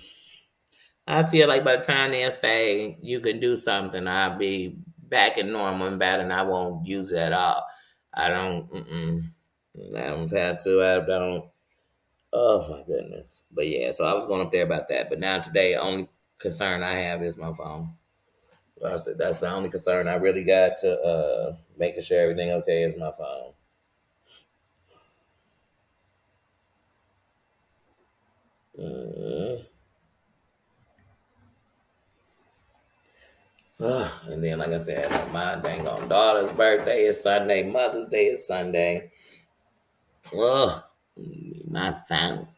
I feel like by the time they say you can do something, I'll be back in normal and bad, and I won't use it at all. I don't. I haven't had to. I don't. Oh my goodness. But yeah, so I was going up there about that. But now today, only concern I have is my phone. I said that's the only concern I really got to making sure everything okay is my phone. mm and then, like I said, my dang on daughter's birthday is Sunday. Mother's Day is Sunday. Oh, my phone.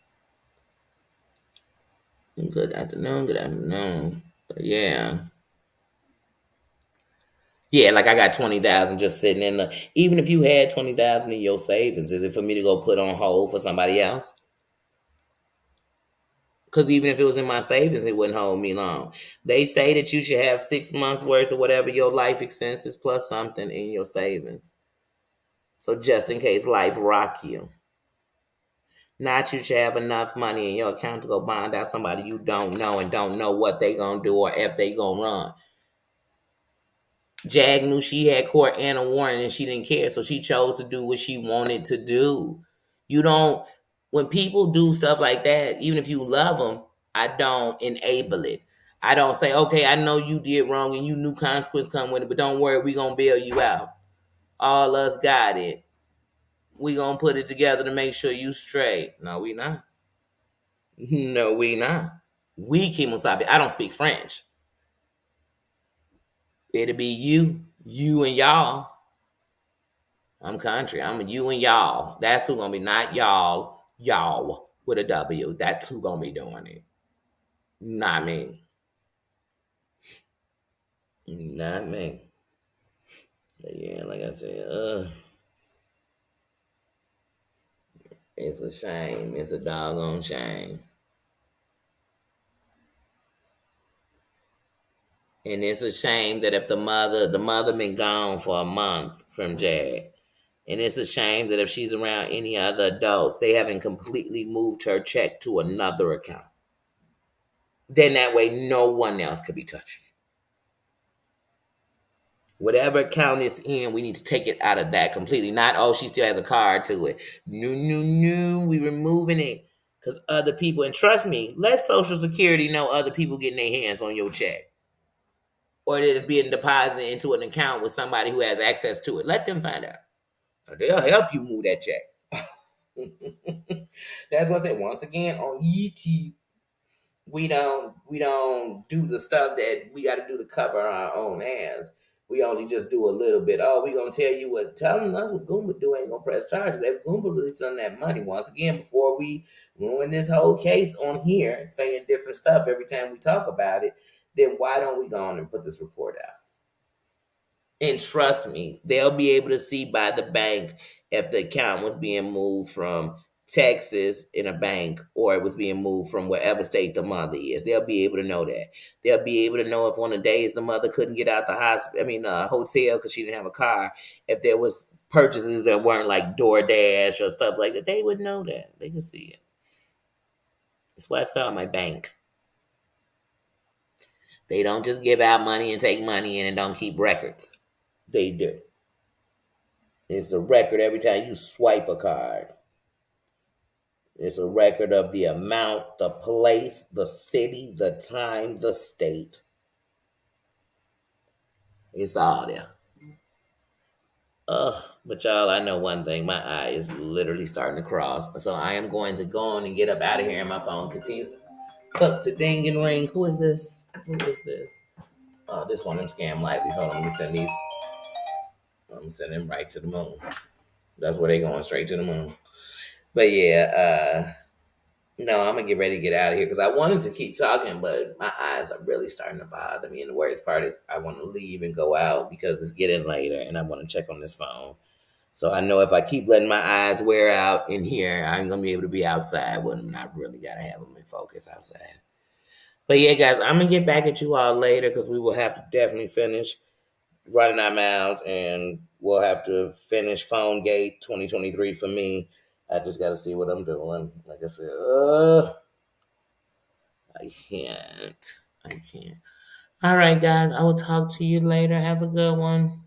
Good afternoon. Good afternoon. But yeah. Yeah, like I got 20,000 just sitting in the. Even if you had 20,000 in your savings, is it for me to go put on hold for somebody else? Because even if it was in my savings, it wouldn't hold me long. They say that you should have 6 months worth of whatever your life expenses plus something in your savings. So just in case life rock you, not you should have enough money in your account to go bond out somebody you don't know and don't know what they gonna do or if they gonna run. Jag knew she had court and a warrant and she didn't care, so she chose to do what she wanted to do. You don't, when people do stuff like that, even if you love them, I don't enable it. I don't say, okay, I know you did wrong and you knew consequence come with it, but don't worry, we gonna bail you out. All us got it. We gonna put it together to make sure you straight. No, we not. No, we not. We Kimosabi. I don't speak French. It'll be you and y'all. I'm country. I'm a you and y'all. That's who gonna be, not y'all with a W. That's who gonna be doing it. Not me. Not me. But yeah, like I said, it's a shame. It's a doggone shame. And it's a shame that if the mother been gone for a month from Jag. And it's a shame that if she's around any other adults, they haven't completely moved her check to another account. Then that way no one else could be touching it. Whatever account it's in, we need to take it out of that completely. Not, oh, she still has a card to it. No, no, no. We removing it. Because other people, and trust me, let Social Security know other people getting their hands on your check. Or that it's being deposited into an account with somebody who has access to it. Let them find out. They'll help you move that check. That's what I said. Once again, on YouTube, we don't do the stuff that we got to do to cover our own ass. We only just do a little bit. Oh, we gonna tell you what, telling us what Goomba do ain't gonna press charges. If Goomba really selling that money, once again, before we ruin this whole case on here, saying different stuff every time we talk about it, then why don't we go on and put this report out? And trust me, they'll be able to see by the bank if the account was being moved from Texas in a bank or it was being moved from wherever state the mother is. They'll be able to know that. They'll be able to know if on the days the mother couldn't get out the hospital, hotel because she didn't have a car, if there was purchases that weren't like DoorDash or stuff like that, they would know that. They can see it. That's why it's called my bank. They don't just give out money and take money in and don't keep records. They do. It's a record every time you swipe a card. It's a record of the amount, the place, the city, the time, the state. It's all there. But y'all, I know one thing. My eye is literally starting to cross. So I am going to go on and get up out of here, and my phone continues to ding and ring. Who is this? Who is this? Oh, this one of them scam likelies. Hold on, let me send these. I'm sending them right to the moon. That's where they going, straight to the moon. But yeah, no, I'm gonna get ready to get out of here because I wanted to keep talking, but my eyes are really starting to bother me. And the worst part is I want to leave and go out because it's getting later, and I want to check on this phone. So I know if I keep letting my eyes wear out in here, I ain't gonna be able to be outside with them. And I really gotta have them in focus outside. But yeah, guys, I'm gonna get back at you all later because we will have to definitely finish running our mouths, and we'll have to finish Phone Gate 2023 for me. I just got to see what I'm doing. Like I said, I can't. I can't. All right, guys. I will talk to you later. Have a good one.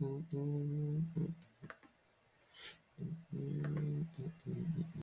Mm-mm.